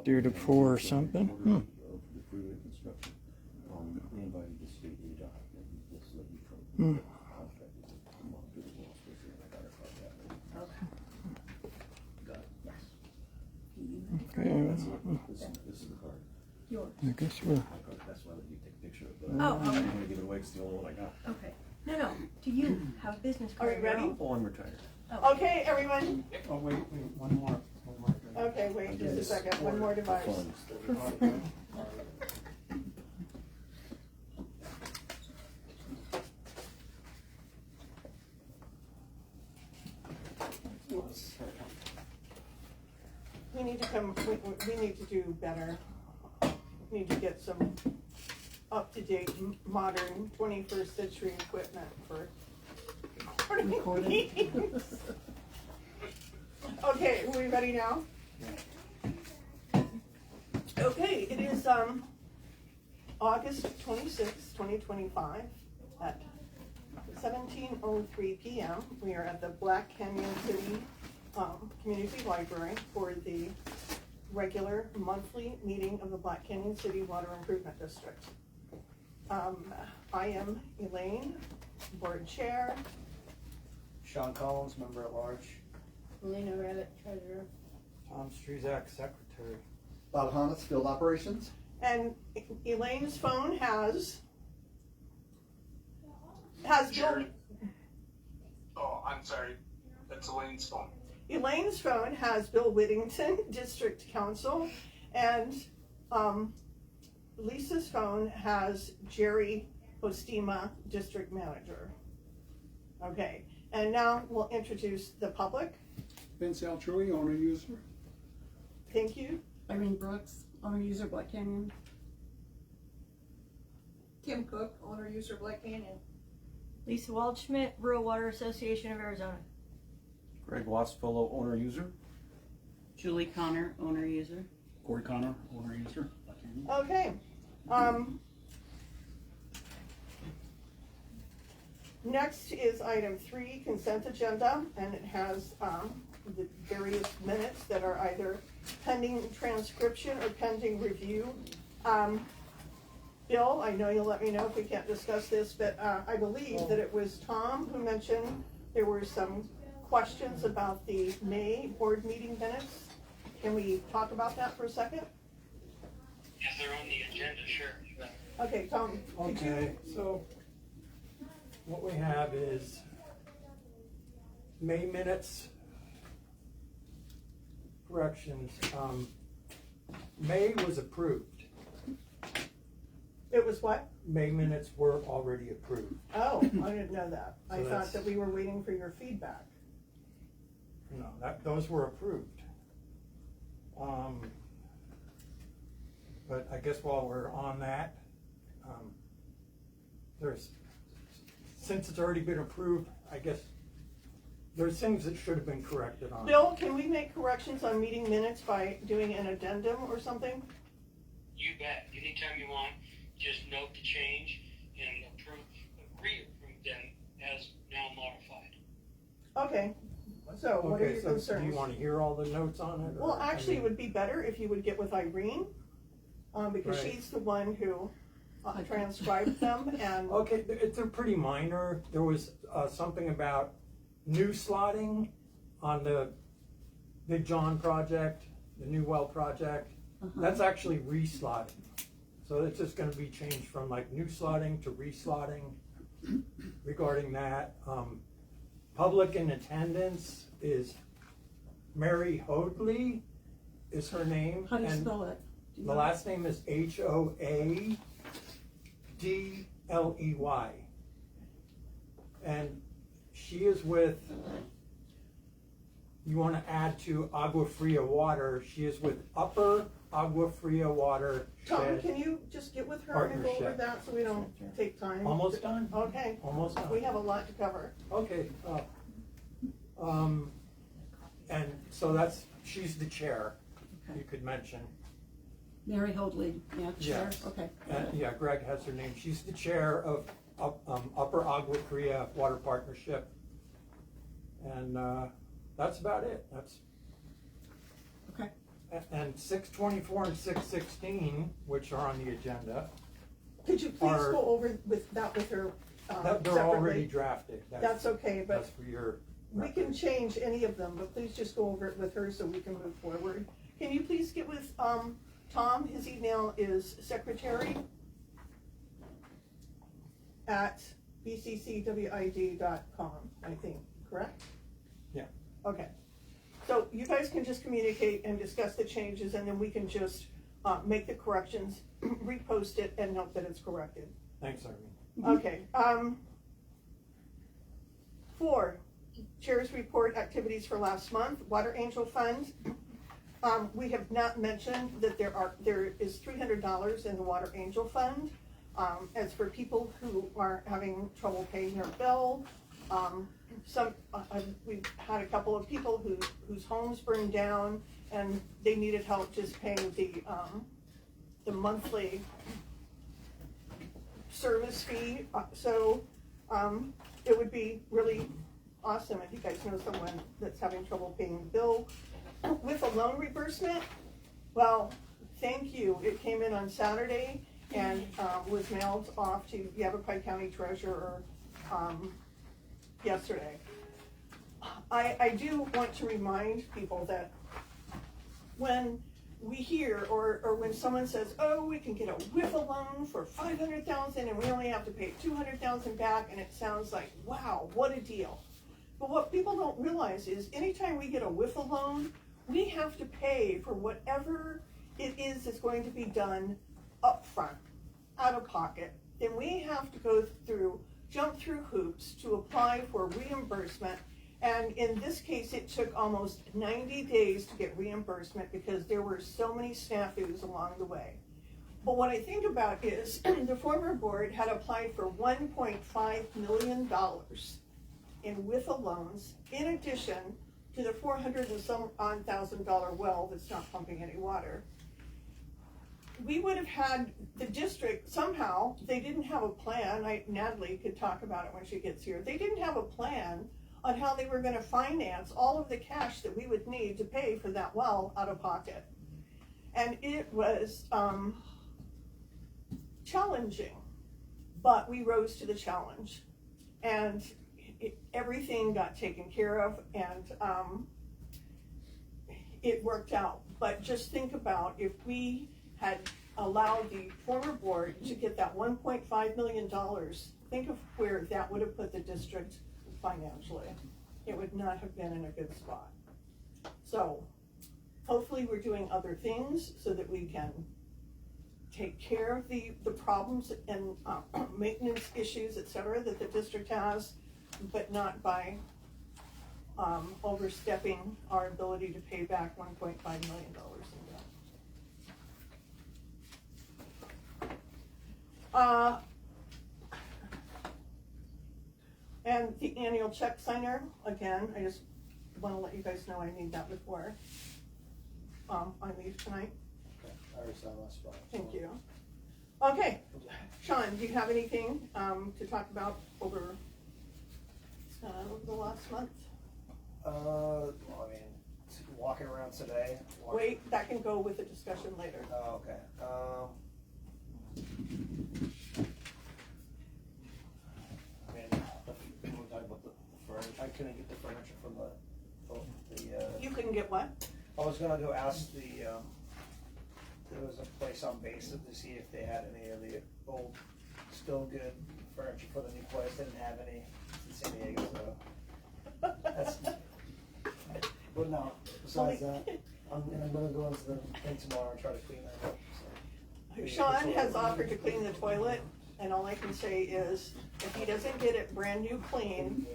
due to pour something. Okay. I guess we're. That's why you take a picture of it. Oh, I don't want to give it away because the only one I got. okay. No. Do you have a business card? Are you ready? Oh, I'm retired. Oh. Okay, everyone. Oh wait, one more. Okay, wait just a second. One more device. We need to come. We need to do better. We need to get some up-to-date, modern, 21st century equipment for recording meetings. Okay, are we ready now? Okay, it is August 26, 2025 at 17:03 p.m. We are at the Black Canyon City Community Library for the regular monthly meeting of the Black Canyon City Water Improvement District. I am Elaine, board chair. Sean Collins, member at large. Lena Rabbit, treasurer. Tom Struzak, secretary. Bob Hannes, field operations. And Elaine's phone has Jerry. Oh, I'm sorry. That's Elaine's phone. Elaine's phone has Bill Whittington, district council, and Lisa's phone has Jerry Postima, district manager. Okay, and now we'll introduce the public. Vince Altrui, owner user. Thank you. Irene Brooks, owner user Black Canyon. Kim Cook, owner user Black Canyon. Lisa Waldschmidt, Rural Water Association of Arizona. Greg Wassfellow, owner user. Julie Connor, owner user. Corey Connor, owner user. Black Canyon. Okay. Next is item 3, consent agenda, and it has the various minutes that are either pending transcription or pending review. Bill, I know you'll let me know if we can't discuss this, but I believe that it was Tom who mentioned there were some questions about the May board meeting minutes. Can we talk about that for a second? If they're on the agenda, sure. Okay, Tom. Okay, so what we have is May minutes corrections. May was approved. It was what? May minutes were already approved. Oh, I didn't know that. I So thought that we were waiting for your feedback. No, those were approved. But I guess while we're on that, since it's already been approved, I guess there's things that should have been corrected on. Bill, can we make corrections on meeting minutes by doing an addendum or something? You bet. Anytime you want, just note the change and reapprove them as now modified. Okay, so what are your So concerns? do you want to hear all the notes on it? Well, actually, it would be better if you would get with Irene, because Right. she's the one who transcribed them, and Okay, they're pretty minor. There was something about new slotting on the Big John project, the new well project. That's actually re-slotting. So it's just gonna be changed from like new slotting to re-slotting regarding that. Public in attendance is Mary Hoadley is her name. How do you and spell it? the last name is Hoadley. And she is with, you want to add to Agua Fria Water, she is with Upper Agua Fria Water Tom, Shed. can you just get with her and go over Partnership. that so we don't take time? Almost done? Okay, Almost done. we have a lot to cover. Okay. And so she's the chair, Okay. you could mention. Mary Hoadley, yeah, chair, Yes. okay. Yeah, Greg has her name. She's the chair of Upper Agua Fria Water Partnership. And that's about it. Okay. And 624 and 616, which are on the agenda, Could you please Are- go over with that with her, they're already separately? drafted. That's okay, but That's for your. we can change any of them, but please just go over it with her so we can move forward. Can you please get with, Tom? His email is secretary@bccwid.com, I think, correct? Yeah. Okay. So you guys can just communicate and discuss the changes, and then we can just, make the corrections, repost it, and note that it's corrected. Thanks, Irene. Okay, 4, Chair's report activities for last month, Water Angel Fund. We have not mentioned that there is $300 in the Water Angel Fund. As for people who are having trouble paying their bill, we've had a couple of people whose homes burned down and they needed help just paying the monthly service fee. So it would be really awesome if you guys know someone that's having trouble paying the bill. With a loan reimbursement, well, thank you. It came in on Saturday and was mailed off to Yavapai County Treasurer yesterday. I do want to remind people that when we hear or when someone says, oh, we can get a WIFA loan for $500,000 and we only have to pay $200,000 back, and it sounds like, wow, what a deal. But what people don't realize is anytime we get a WIFA loan, we have to pay for whatever it is that's going to be done up front, out of pocket. Then we have to jump through hoops to apply for reimbursement. And in this case, it took almost 90 days to get reimbursement because there were so many snafus along the way. But what I think about is the former board had applied for $1.5 million in WIFA loans, in addition to the $400 and some odd $1,000 well that's not pumping any water. We would have had the district, somehow, they didn't have a plan. Natalie could talk about it when she gets here. They didn't have a plan on how they were gonna finance all of the cash that we would need to pay for that well out of pocket. And it was challenging, but we rose to the challenge. And everything got taken care of, and it worked out. But just think about if we had allowed the former board to get that $1.5 million, think of where that would have put the district financially. It would not have been in a good spot. So hopefully we're doing other things so that we can take care of the problems and maintenance issues, et cetera, that the district has, but not by overstepping our ability to pay back $1.5 million in debt. And the annual check signer, again, I just want to let you guys know I need that before I leave tonight. Okay, I already saw last spot. Thank you. Okay, Sean, do you have anything to talk about over the last month? Well, I mean, walking around today. Wait, that can go with the discussion later. Oh, okay. I mean, we're talking about the furniture. I couldn't get the furniture from the You couldn't get what? I was gonna go ask there was a place on Basin to see if they had any of the old, still good furniture for the new place. They didn't have any in San Diego, so that's. But no, besides that, I'm gonna go into the thing tomorrow and try to clean that up. So. Sean has offered to clean the toilet, and all I can say is, if he doesn't get it brand new clean,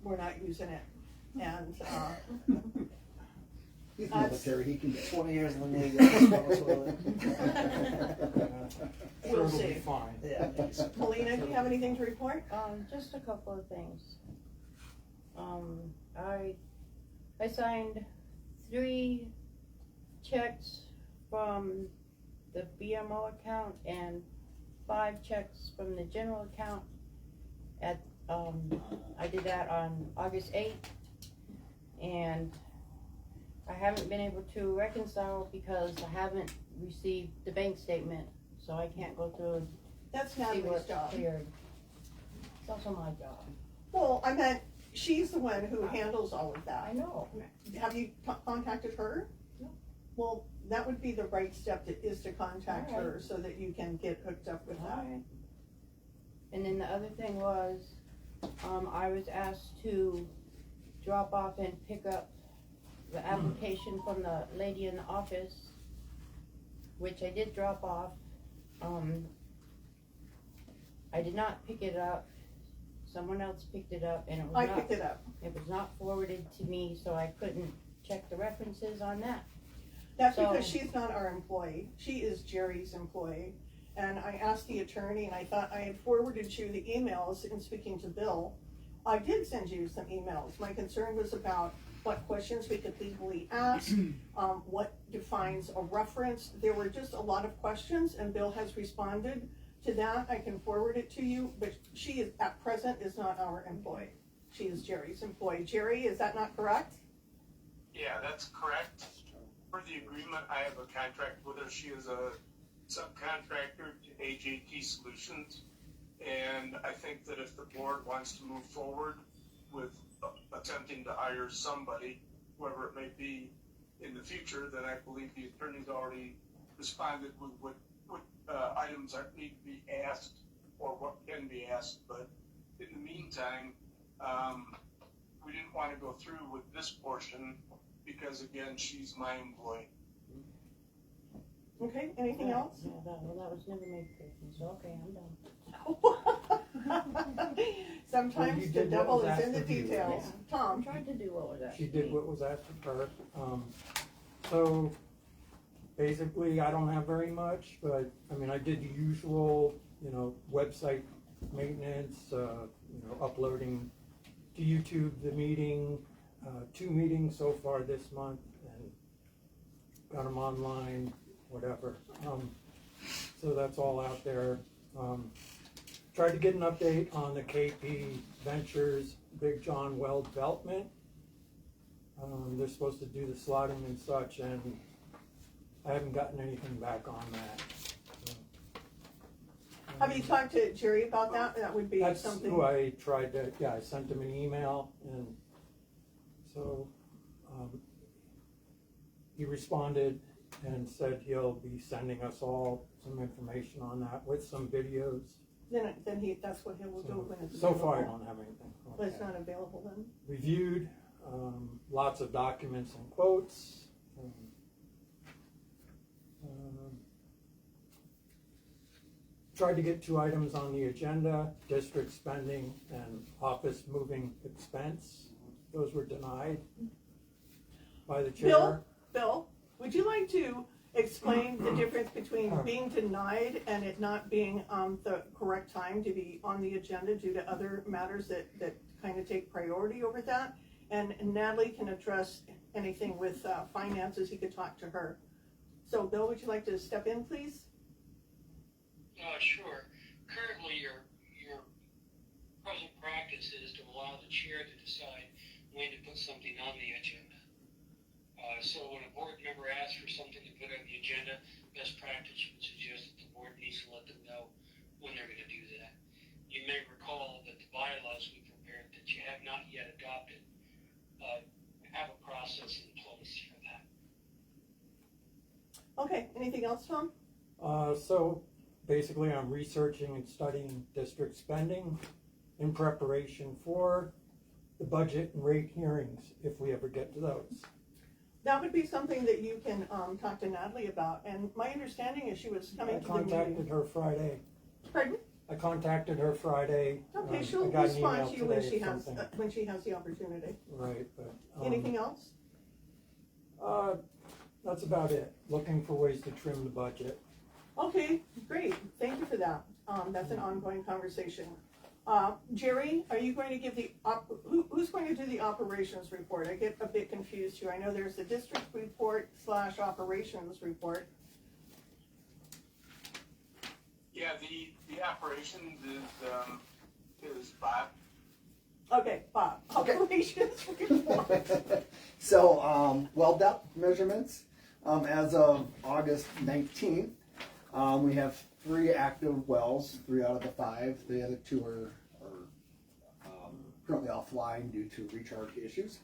we're not using it. And, He's military, he can get 20 years in the Navy. we'll It'll see. be fine. Yeah. Melina, do you have anything to report? Just a couple of things. I signed 3 checks from the BMO account and 5 checks from the general account I did that on August 8th, and I haven't been able to reconcile because I haven't received the bank statement, so I can't go through and That's see Natalie's what's job. cleared. It's also my job. Well, I meant, she's the one who handles all of that. I know. Have you contacted her? No. Well, that would be the right step, is to contact All right. her so that you can get hooked up with that. Alright. And then the other thing was, I was asked to drop off and pick up the application from the lady in the office, which I did drop off. I did not pick it up. Someone else picked it up, and I picked it up. it was not forwarded to me, so I couldn't check the references on that. That's So- because she's not our employee. She is Jerry's employee. And I asked the attorney, and I thought I had forwarded you the emails in speaking to Bill. I did send you some emails. My concern was about what questions we could legally ask, what defines a reference. There were just a lot of questions, and Bill has responded to that. I can forward it to you, but she is, at present, is not our employee. She is Jerry's employee. Jerry, is that not correct? Yeah, that's correct. For the agreement, I have a contract with her. She is a subcontractor to AJT Solutions. And I think that if the board wants to move forward with attempting to hire somebody, whoever it may be, in the future, then I believe the attorney's already responded with what items need to be asked or what can be asked. But in the meantime, we didn't want to go through with this portion because, again, she's my employee. Okay, anything else? Yeah, that was never made clear to me, so okay, I'm done. Sometimes you the did what devil was is in asked the of you, details. right? I Tom? tried to do what was asked. She of did me. what was asked of her. So basically, I don't have very much, but I mean, I did the usual, website maintenance, uploading to YouTube the meeting, 2 meetings so far this month, and got them online, whatever. So that's all out there. Tried to get an update on the KP Ventures Big John Well development. They're supposed to do the slotting and such, and I haven't gotten anything back on that. So, Have you talked to Jerry about that? That would be that's something. who I tried to, I sent him an email, and so he responded and said he'll be sending us all some information on that with some videos. Then that's what he will do when it's So far, I available. don't have anything. But it's not available then? Reviewed, lots of documents and quotes. Tried to get 2 items on the agenda, district spending and office moving expense. Those were denied by the chair. Bill, would you like to explain the difference between being denied and it not being the correct time to be on the agenda due to other matters that kind of take priority over that? And Natalie can address anything with finances, he could talk to her. So Bill, would you like to step in, please? Sure. Currently, your present practice is to allow the chair to decide when to put something on the agenda. So when a board member asks for something to put on the agenda, best practice would suggest that the board needs to let them know when they're going to do that. You may recall that the bylaws we prepared that you have not yet adopted have a process in place for that. Okay, anything else, Tom? So basically, I'm researching and studying district spending in preparation for the budget and rate hearings, if we ever get to those. That would be something that you can talk to Natalie about, and my understanding is she was I coming to the meeting. contacted her Friday. Pardon? I contacted her Friday. Okay, I she'll got an respond email to you when today she or has, something. when she has the opportunity. Right, but. Anything else? That's about it. Looking for ways to trim the budget. Okay, great, thank you for that. That's an ongoing conversation. Jerry, are you going to give the, who's going to do the operations report? I get a bit confused here. I know there's the district report / operations report. Yeah, the operations is Bob. Okay, Bob, Okay. operations report. So, well depth measurements, as of August 19th, we have 3 active wells, 3 out of the 5. The other 2 are currently offline due to recharge issues.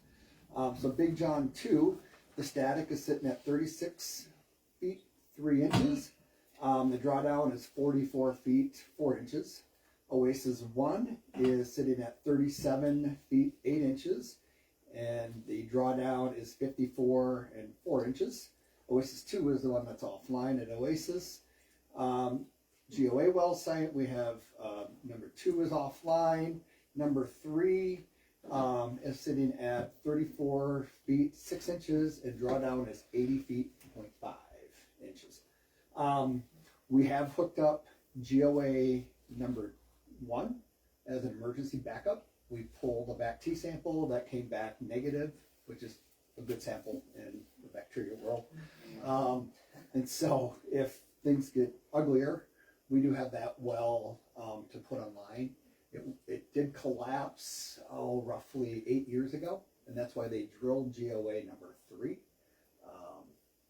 So Big John 2, the static is sitting at 36 feet 3 inches. The drawdown is 44 feet 4 inches. Oasis 1 is sitting at 37 feet 8 inches, and the drawdown is 54 and 4 inches. Oasis 2 is the one that's offline at Oasis. GOA well site, we have number 2 is offline. Number 3 is sitting at 34 feet 6 inches, and drawdown is 80 feet 0.5 inches. We have hooked up GOA number 1 as an emergency backup. We pulled a back T sample that came back negative, which is a good sample in the bacteria world. And so if things get uglier, we do have that well to put online. It did collapse roughly 8 years ago, and that's why they drilled GOA number 3.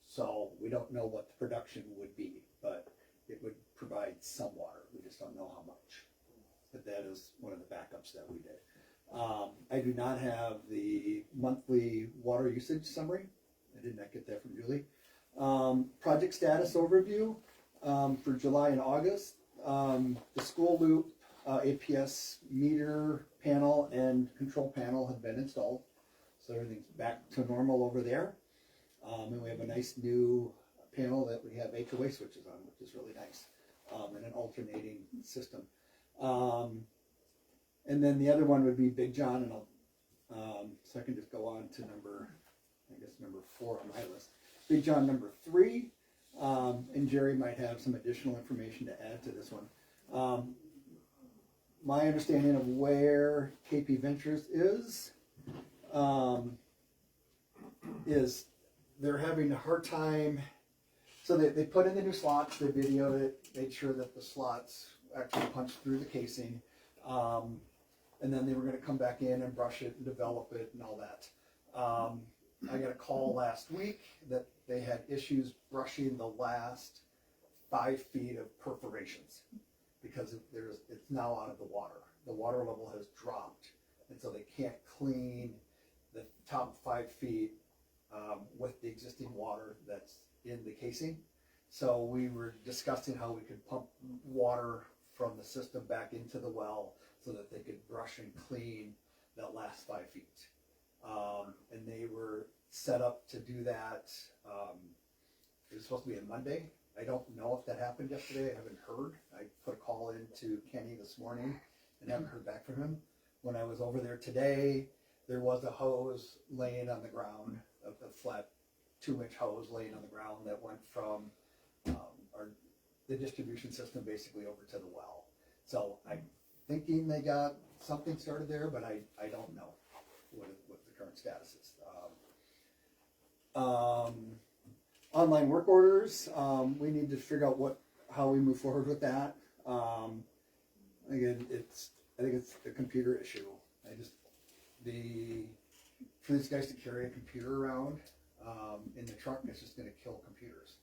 So we don't know what the production would be, but it would provide some water. We just don't know how much. But that is one of the backups that we did. I do not have the monthly water usage summary. I did not get that from Julie. Project status overview for July and August. The school loop APS meter panel and control panel have been installed. So everything's back to normal over there. And we have a nice new panel that we have HOA switches on, which is really nice, and an alternating system. And then the other one would be Big John, and so I can just go on to number 4 on my list. Big John number 3, and Jerry might have some additional information to add to this one. My understanding of where KP Ventures is they're having a hard time. So they put in the new slots, they videoed it, made sure that the slots actually punched through the casing, and then they were going to come back in and brush it and develop it and all that. I got a call last week that they had issues brushing the last 5 feet of perforations because it's now out of the water. The water level has dropped, and so they can't clean the top 5 feet with the existing water that's in the casing. So we were discussing how we could pump water from the system back into the well so that they could brush and clean that last 5 feet. And they were set up to do that. It was supposed to be on Monday. I don't know if that happened yesterday. I haven't heard. I put a call into Kenny this morning and haven't heard back from him. When I was over there today, there was a hose laying on the ground, a flat 2-inch hose laying on the ground that went from the distribution system basically over to the well. So I'm thinking they got something started there, but I don't know what the current status is. Online work orders, we need to figure out how we move forward with that. Again, I think it's a computer issue. For these guys to carry a computer around in the truck, it's just going to kill computers.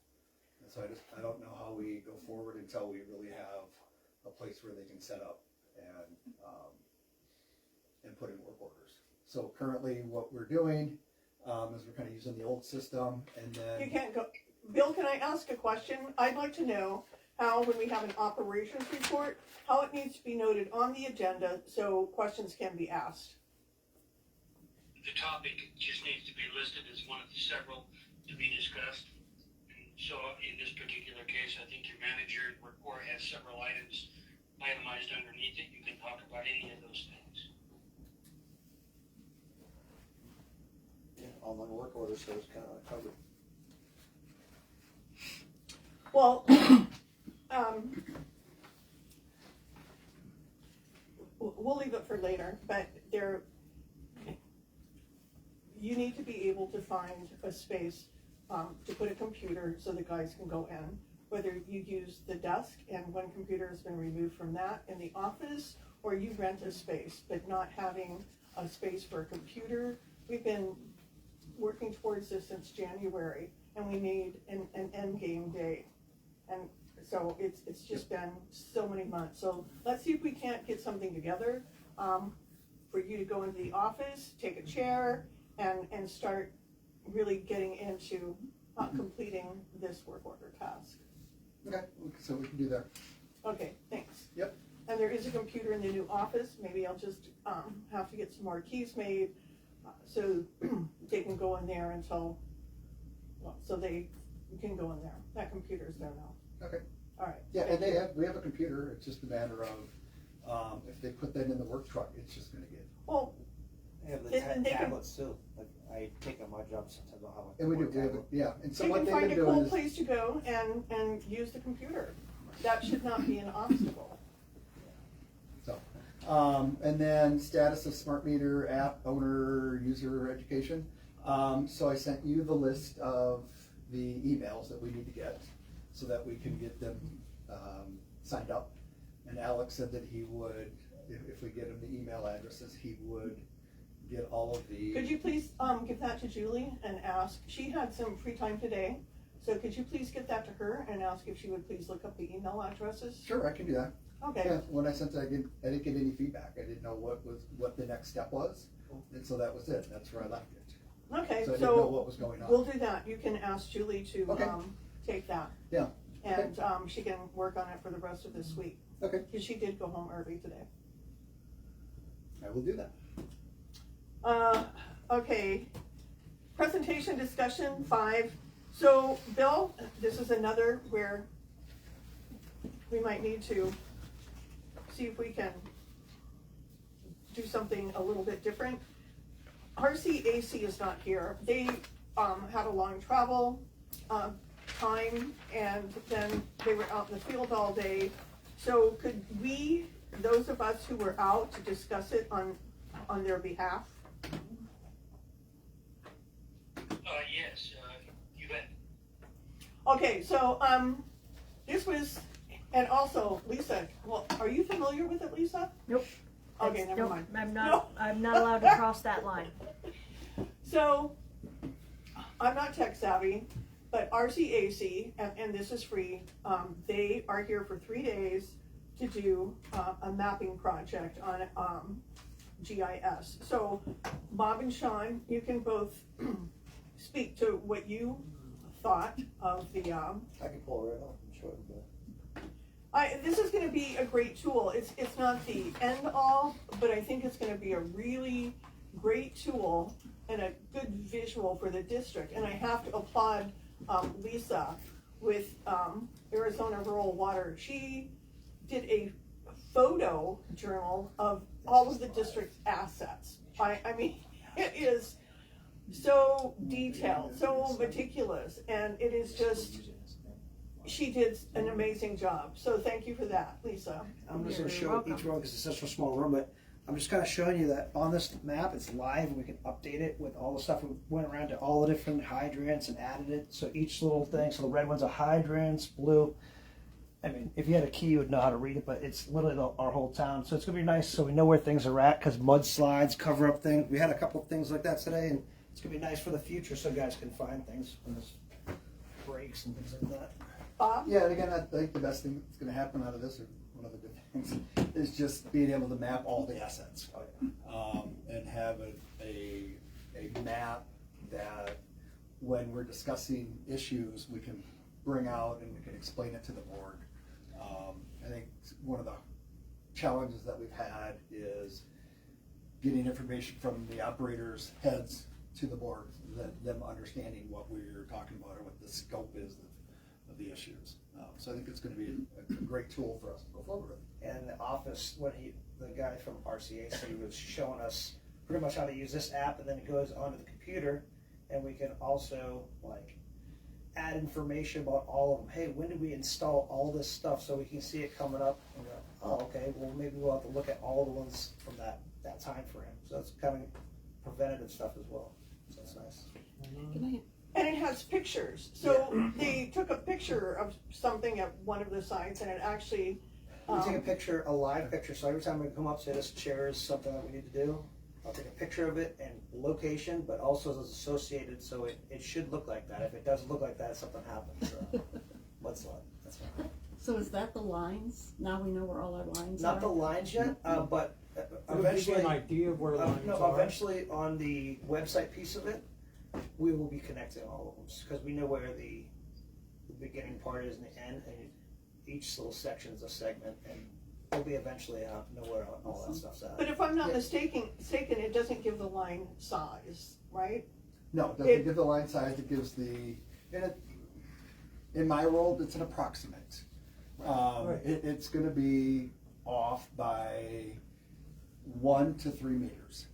And so I don't know how we go forward until we really have a place where they can set up and put in work orders. So currently what we're doing is we're kind of using the old system, and then... You can't go. Bill, can I ask a question? I'd like to know how, when we have an operations report, how it needs to be noted on the agenda so questions can be asked. The topic just needs to be listed as one of the several to be discussed. And so in this particular case, I think your manager report has several items itemized underneath it. You can talk about any of those things. Yeah, online work orders, so it's kind of covered. Well, we'll leave it for later, but you need to be able to find a space to put a computer so the guys can go in. whether you use the desk and one computer has been removed from that in the office, or you rent a space, but not having a space for a computer. We've been working towards this since January, and we made an end game day. And so it's just been so many months. So let's see if we can't get something together for you to go into the office, take a chair, and start really getting into completing this work order task. Okay, so we can do that. Okay, thanks. Yep. And there is a computer in the new office. Maybe I'll just have to get some more keys made so they can go in there until, well, so they can go in there. That computer's there now. Okay. All right. Yeah, and we have a computer. It's just a matter of if they put that in the work truck, it's just going to get. Well, They have the They can- tablets too. Like I take on my job sometimes. I'll have a And we do. We have tablet. yeah. And so you what can they've find been a doing cool is place to go and use the computer. That should not be an obstacle. so. And then status of smart meter app owner user education. So I sent you the list of the emails that we need to get so that we can get them signed up. And Alex said that he would, if we get him the email addresses, he would get all of the. Could you please give that to Julie and ask? She had some free time today, so could you please get that to her and ask if she would please look up the email addresses? Sure, I can do that. Okay. Yeah, when I sent it, I didn't get any feedback. I didn't know what the next step was, and so that was it. That's where I left it. Okay, So I didn't know what was going on. we'll do that. You can ask Julie to Okay. take that. Yeah. And she can work on it for the rest of this week. Okay. Because she did go home early today. I will do that. Okay, presentation discussion 5. So Bill, this is another where we might need to see if we can do something a little bit different. RCAC is not here. They had a long travel time, and then they were out in the field all day. So could we, those of us who were out, to discuss it on their behalf? Yes, you bet. Okay, so this was, and also Lisa. Well, are you familiar with it, Lisa? Nope. Okay, never Nope, mind. I'm not. No. I'm not allowed to cross that line. So I'm not tech savvy, but RCAC, and this is free. They are here for 3 days to do a mapping project on GIS. So Bob and Sean, you can both speak to what you thought of the. I can pull it right off and show it, but. This is going to be a great tool. It's not the end all, but I think it's going to be a really great tool and a good visual for the district. And I have to applaud Lisa with Arizona Rural Water. She did a photo journal of all of the district's assets. I mean, it is so detailed, so meticulous, and it is just. She did an amazing job, so thank you for that, Lisa. I'm just You're going to show welcome. each one because it's such a small room, but I'm just kind of showing you that on this map it's live and we can update it with all the stuff. We went around to all the different hydrants and added it. So each little thing, so the red one's a hydrants, blue. I mean, if you had a key, you would know how to read it, but it's literally our whole town. So it's going to be nice so we know where things are at because mudslides cover up things. We had a couple of things like that today, and it's going to be nice for the future so guys can find things when this breaks and things like that. Bob? Yeah, and again, I think the best thing that's going to happen out of this, or one of the good things, is just being able to map all the assets and have a map that when we're discussing issues, we can bring out and we can explain it to the board. I think one of the challenges that we've had is getting information from the operators' heads to the board, them understanding what we're talking about or what the scope is of the issues. So I think it's going to be a great tool for us to go forward with. And in the office, when the guy from RCAC was showing us pretty much how to use this app, and then it goes onto the computer, and we can also like add information about all of them. Hey, when did we install all this stuff so we can see it coming up and go, oh, okay, well maybe we'll have to look at all the ones from that time frame. So that's kind of preventative stuff as well. So that's nice. Can I And it has pictures, so they took a picture of something at one of the sites, and it actually. We take a picture, a live picture, so every time we come up, say this chair is something that we need to do, I'll take a picture of it and location, but also as associated, so it should look like that. If it doesn't look like that, something happens. That's fine. So is that the lines? Now we know where all our lines Not are? the lines yet, but It'll give you eventually, an idea of where lines no, are. eventually on the website piece of it, we will be connecting all of them, because we know where the beginning part is and the end, and each little section is a segment, and we'll be eventually know where all that stuff's at. But if I'm not mistaken, it doesn't give the line size, right? No, it doesn't give the line size, it gives in my world, it's an approximate. Right. It's gonna be off by 1 to 3 meters.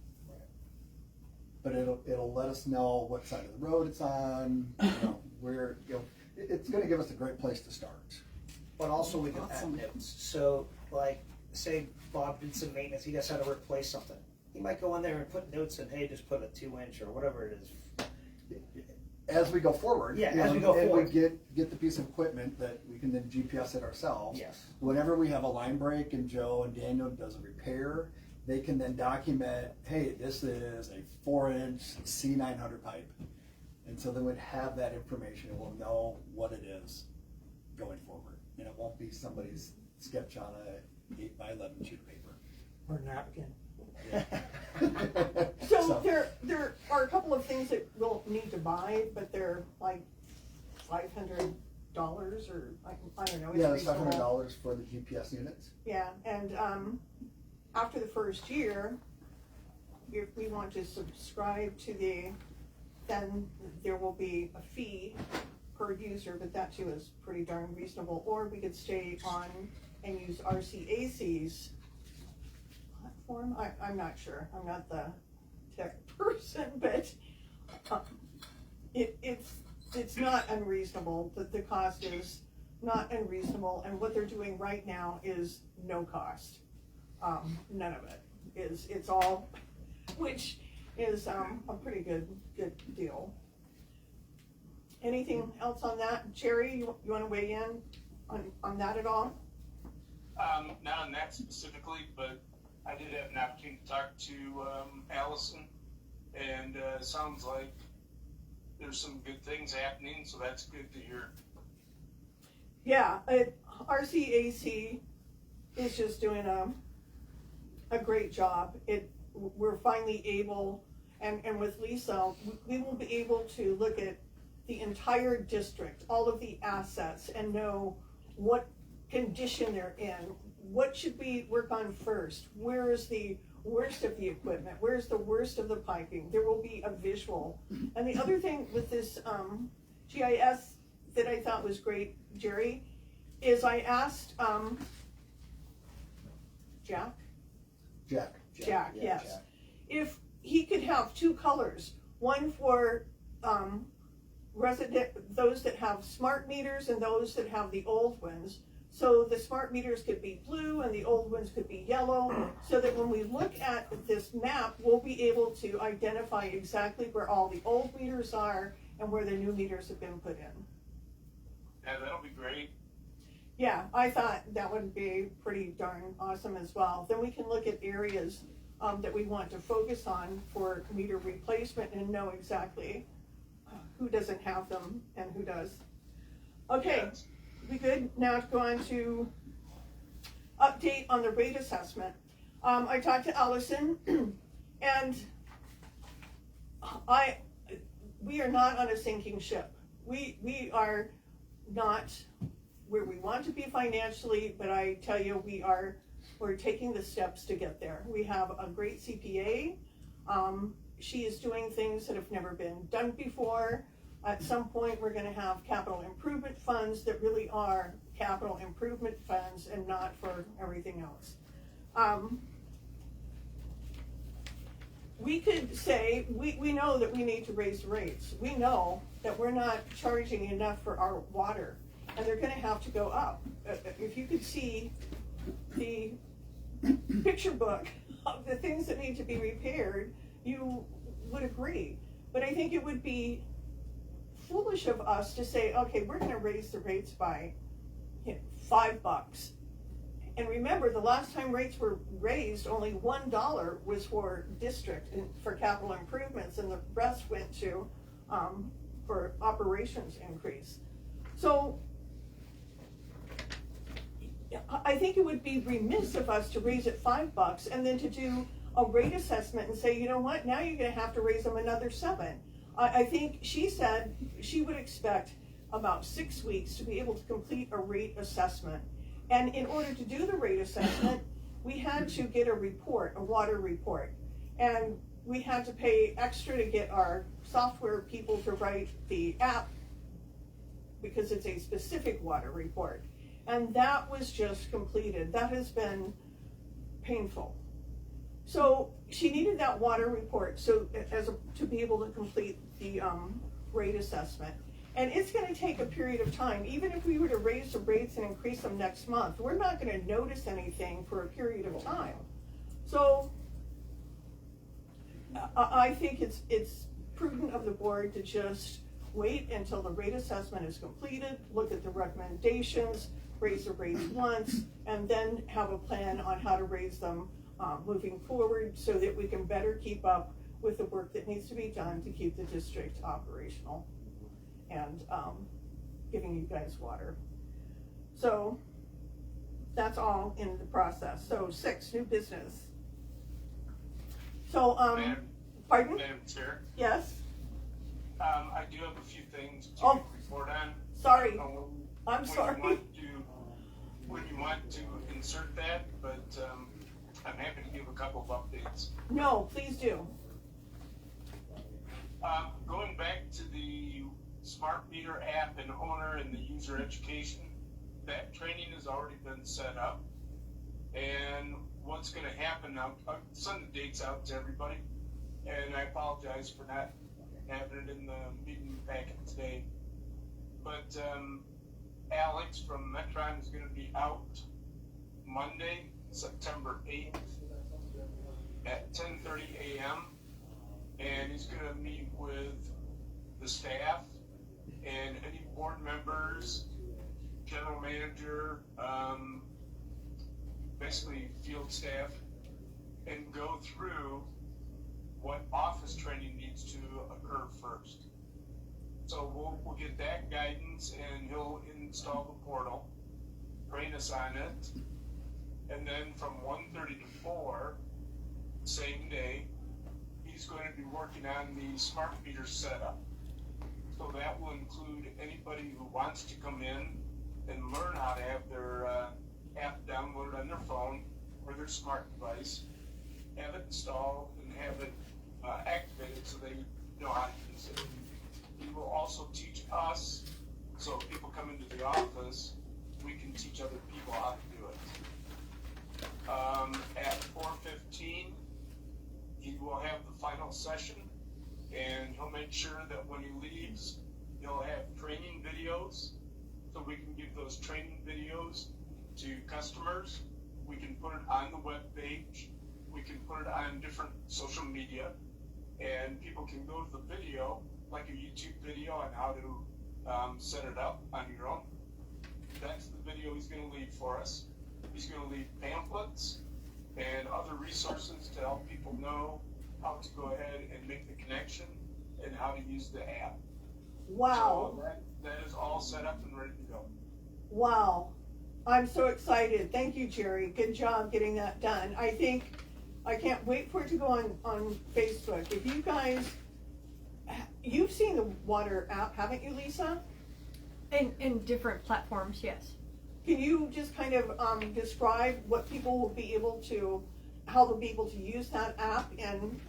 But it'll let us know what side of the road it's on, where, it's gonna give us a great place to start. But also we can Awesome. add notes. So, like, say Bob did some maintenance, he just had to replace something. He might go in there and put notes in, hey, just put a 2-inch or whatever it is. As we go forward, Yeah, as we go and forward. we get the piece of equipment that we can then GPS it ourselves. Yes. Whenever we have a line break and Joe and Daniel does a repair, they can then document, hey, this is a 4-inch C900 pipe. And so then we'd have that information and we'll know what it is going forward. And it won't be somebody's sketch on a 8x11 sheet of paper. Or napkin. So there are a couple of things that we'll need to buy, but they're like $500 or I don't know. It's Yeah, that's reasonable. $500 for the GPS units. Yeah, and after the first year, if we want to subscribe to then there will be a fee per user, but that too is pretty darn reasonable. Or we could stay on and use RCAC's platform. I'm not sure. I'm not the tech person, but it's not unreasonable. The cost is not unreasonable, and what they're doing right now is no cost. None of it is. It's all, which is a pretty good deal. Anything else on that, Jerry? You want to weigh in on that at all? Not on that specifically, but I did have an opportunity to talk to Allison, and sounds like there's some good things happening, so that's good to hear. Yeah, RCAC is just doing a great job. We're finally able, and with Lisa, we will be able to look at the entire district, all of the assets, and know what condition they're in. What should we work on first? Where is the worst of the equipment? Where's the worst of the piping? There will be a visual. And the other thing with this GIS that I thought was great, Jerry, is I asked Jack, Jack. Yeah, yes, Jack. if he could have 2 colors, one for those that have smart meters and those that have the old ones. So the smart meters could be blue and the old ones could be yellow, so that when we look at this map, we'll be able to identify exactly where all the old meters are and where the new meters have been put in. Yeah, that'll be great. Yeah, I thought that would be pretty darn awesome as well. Then we can look at areas that we want to focus on for meter replacement and know exactly who doesn't have them and who does. Okay. Yes. We good? Now to go on to update on the rate assessment. I talked to Allison, and we are not on a sinking ship. We are not where we want to be financially, but I tell you, we're taking the steps to get there. We have a great CPA. She is doing things that have never been done before. At some point, we're going to have capital improvement funds that really are capital improvement funds and not for everything else. We could say, we know that we need to raise rates. We know that we're not charging enough for our water, and they're going to have to go up. If you could see the picture book of the things that need to be repaired, you would agree. But I think it would be foolish of us to say, okay, we're gonna raise the rates by $5. And remember, the last time rates were raised, only $1 was for district and for capital improvements, and the rest went to, for operations increase. So, I think it would be remiss of us to raise it $5 and then to do a rate assessment and say, you know what, now you're gonna have to raise them another $7. I think she said she would expect about 6 weeks to be able to complete a rate assessment. And in order to do the rate assessment, we had to get a report, a water report. And we had to pay extra to get our software people to write the app because it's a specific water report. And that was just completed. That has been painful. So she needed that water report to be able to complete the rate assessment. And it's gonna take a period of time. Even if we were to raise the rates and increase them next month, we're not gonna notice anything for a period of time. So I think it's prudent of the board to just wait until the rate assessment is completed, look at the recommendations, raise the rates once, and then have a plan on how to raise them moving forward so that we can better keep up with the work that needs to be done to keep the district operational and giving you guys water. So that's all in the process. So 6, new business. So, pardon? Madam Chair, Yes? I do have a few things to Oh, report on. sorry. I don't know I'm sorry. when you want to insert that, but I'm happy to give a couple of updates. No, please do. Going back to the smart meter app and owner and the user education, that training has already been set up. And what's going to happen now, I'll send the dates out to everybody, and I apologize for not having it in the meeting packet today. But Alex from Metron is going to be out Monday, September 8th at 10:30 a.m. And he's going to meet with the staff and any board members, general manager, basically field staff, and go through what office training needs to occur first. So we'll get that guidance, and he'll install the portal, train us on it, and then from 1:30 to 4, same day, he's going to be working on the smart meter setup. So that will include anybody who wants to come in and learn how to have their app downloaded on their phone or their smart device, have it installed, and have it activated so they know how to use it. He will also teach us, so if people come into the office, we can teach other people how to do it. At 4:15, he will have the final session, and he'll make sure that when he leaves, he'll have training videos, so we can give those training videos to customers. We can put it on the web page. We can put it on different social media, and people can go to the video, like a YouTube video on how to set it up on your own. That's the video he's going to leave for us. He's going to leave pamphlets and other resources to help people know how to go ahead and make the connection and how to use the app. Wow. So that is all set up and ready to go. Wow. I'm so excited. Thank you, Jerry. Good job getting that done. I can't wait for it to go on Facebook. If you guys, you've seen the water app, haven't you, Lisa? In different platforms, yes. Can you just kind of describe what people will be able to, how they'll be able to use that app? And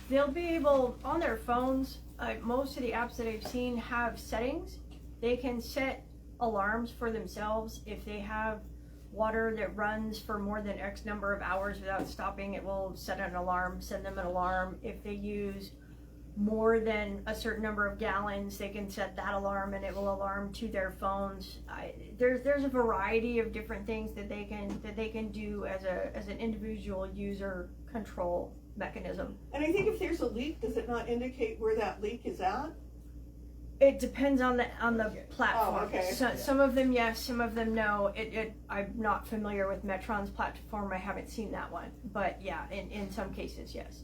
They'll be able, on their phones, most of the apps that I've seen have settings. They can set alarms for themselves. If they have water that runs for more than X number of hours without stopping, it will set an alarm, send them an alarm. If they use more than a certain number of gallons, they can set that alarm and it will alarm to their phones. There's a variety of different things that they can do as an individual user control mechanism. I think if there's a leak, does it not indicate where that leak is at? It depends on the platform. Oh, okay. So, some of them yes, some of them no. I'm not familiar with Metron's platform. I haven't seen that one, but yeah, in some cases yes.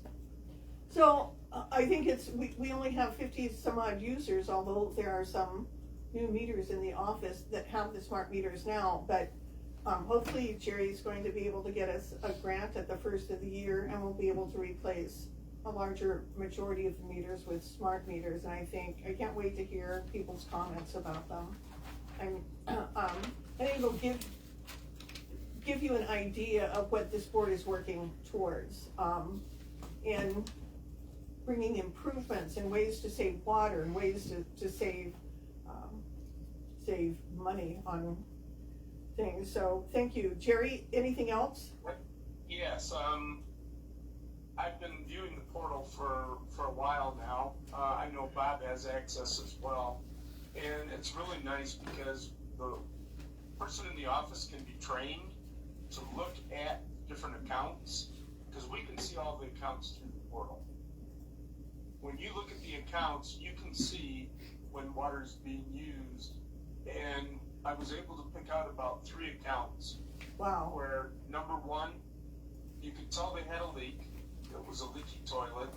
So I think we only have 50 some odd users, although there are some new meters in the office that have the smart meters now. But hopefully Jerry's going to be able to get us a grant at the first of the year, and we'll be able to replace a larger majority of the meters with smart meters. And I can't wait to hear people's comments about them. I think it'll give you an idea of what this board is working towards, in bringing improvements and ways to save water and ways to save money on things. So thank you. Jerry, anything else? Yes, I've been viewing the portal for a while now. I know Bob has access as well. And it's really nice because the person in the office can be trained to look at different accounts, because we can see all the accounts through the portal. When you look at the accounts, you can see when water is being used. And I was able to pick out about 3 accounts. Wow. Where number 1, you could tell they had a leak. It was a leaky toilet.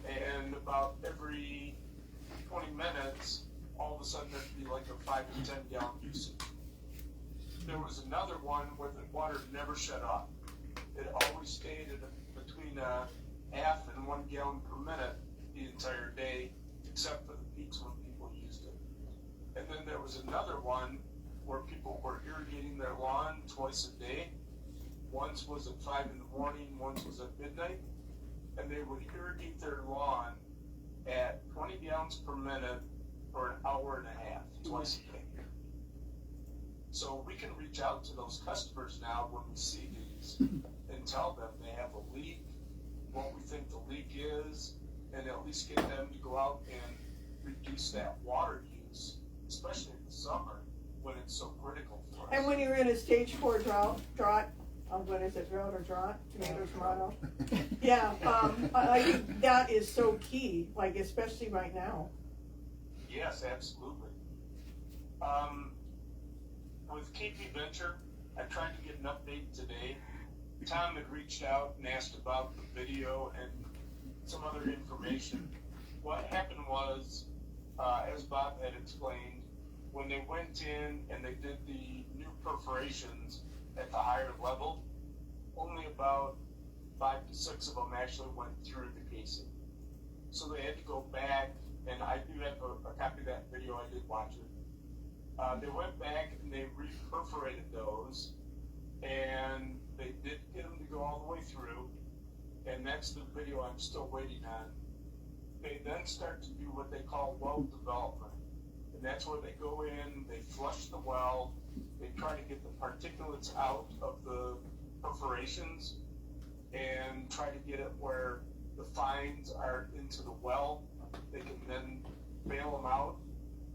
And about every 20 minutes, all of a sudden there'd be like a 5 to 10 gallon usage. There was another one where the water never shut off. It always stayed at between a half and 1 gallon per minute the entire day, except for the peaks when people used it. And then there was another one where people were irrigating their lawn twice a day. Once was at 5 in the morning, once was at midnight. And they would irrigate their lawn at 20 gallons per minute for an hour and a half, twice a day. So we can reach out to those customers now when we see these and tell them they have a leak, what we think the leak is, and at least get them to go out and reduce that water use, especially in the summer when it's so critical for us. And when you're in a stage 4 drought, what is it, drought or drought? Tomato, tomato. Yeah, I think that is so key, like especially right now. Yes, absolutely. With KP Venture, I tried to get an update today. Tom had reached out and asked about the video and some other information. What happened was, as Bob had explained, when they went in and they did the new perforations at the higher level, only about 5 to 6 of them actually went through the casing. So they had to go back, and I do have a copy of that video, I did watch it. They went back and they re-perforated those, and they did get them to go all the way through, and that's the video I'm still waiting on. They then start to do what they call well development, and that's where they go in, they flush the well, they try to get the particulates out of the perforations, and try to get it where the fines are into the well. They can then bail them out,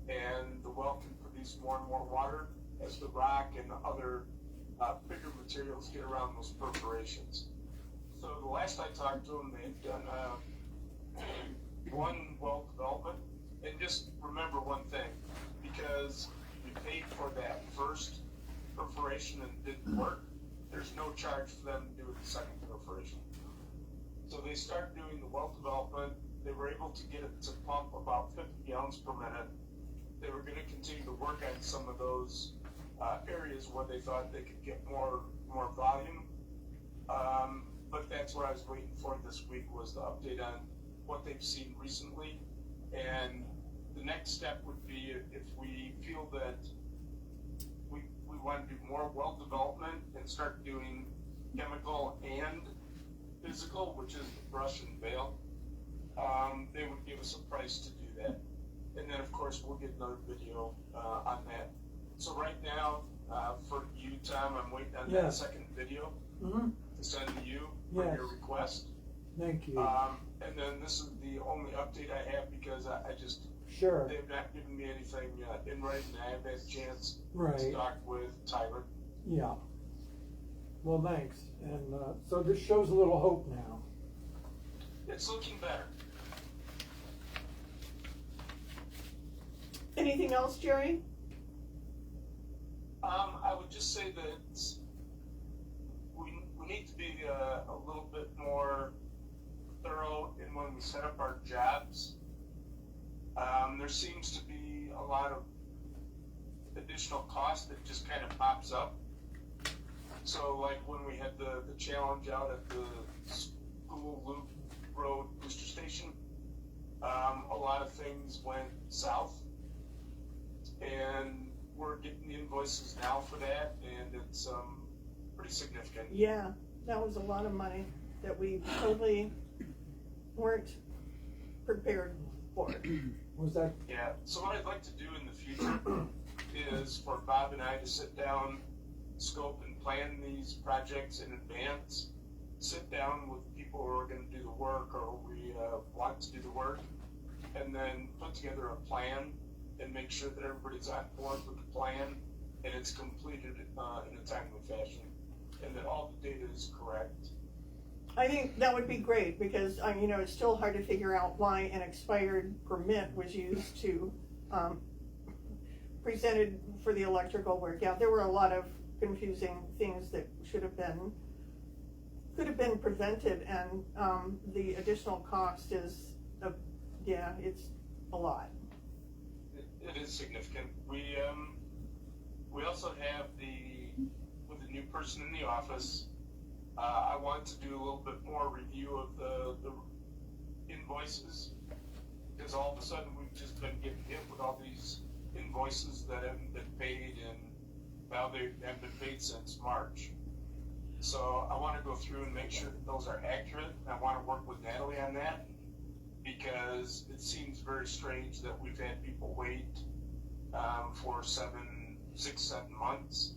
and the well can produce more and more water as the rock and the other bigger materials get around those perforations. So the last I talked to them, they had done one well development. And just remember one thing, because we paid for that first perforation and it didn't work, there's no charge for them to do the second perforation. So they started doing the well development. They were able to get it to pump about 50 gallons per minute. They were going to continue to work on some of those areas where they thought they could get more volume. But that's what I was waiting for this week, was the update on what they've seen recently. And the next step would be, if we feel that we want to do more well development and start doing chemical and physical, which is the brush and bale, they would give us a price to do that. And then of course we'll get another video on that. So right now, for you, Tom, I'm waiting on that second video to send to you for your request. Thank you. And then this is the only update I have, because I just, Sure. they've not given me anything in writing. I haven't had a chance to Right. talk with Tyler. Yeah. Well, thanks. And so this shows a little hope now. It's looking better. Anything else, Jerry? I would just say that we need to be a little bit more thorough in when we set up our jobs. There seems to be a lot of additional cost that just kind of pops up. So like when we had the challenge out at the School Loop Road booster station, a lot of things went south, and we're getting the invoices now for that, and it's pretty significant. Yeah, that was a lot of money that we totally weren't prepared for. Was that, Yeah, so what I'd like to do in the future is for Bob and I to sit down, scope and plan these projects in advance, sit down with people who are going to do the work or we want to do the work, and then put together a plan and make sure that everybody's on board with the plan and it's completed in a timely fashion and that all the data is correct. I think that would be great because, you know, it's still hard to figure out why an expired permit was used to, presented for the electrical work. Yeah, there were a lot of confusing things that could have been prevented, and the additional cost is, it's a lot. It is significant. We also have with the new person in the office, I want to do a little bit more review of the invoices, because all of a sudden we've just been getting hit with all these invoices that haven't been paid, and now they haven't been paid since March. So I want to go through and make sure that those are accurate. I want to work with Natalie on that, because it seems very strange that we've had people wait for 6, 7 months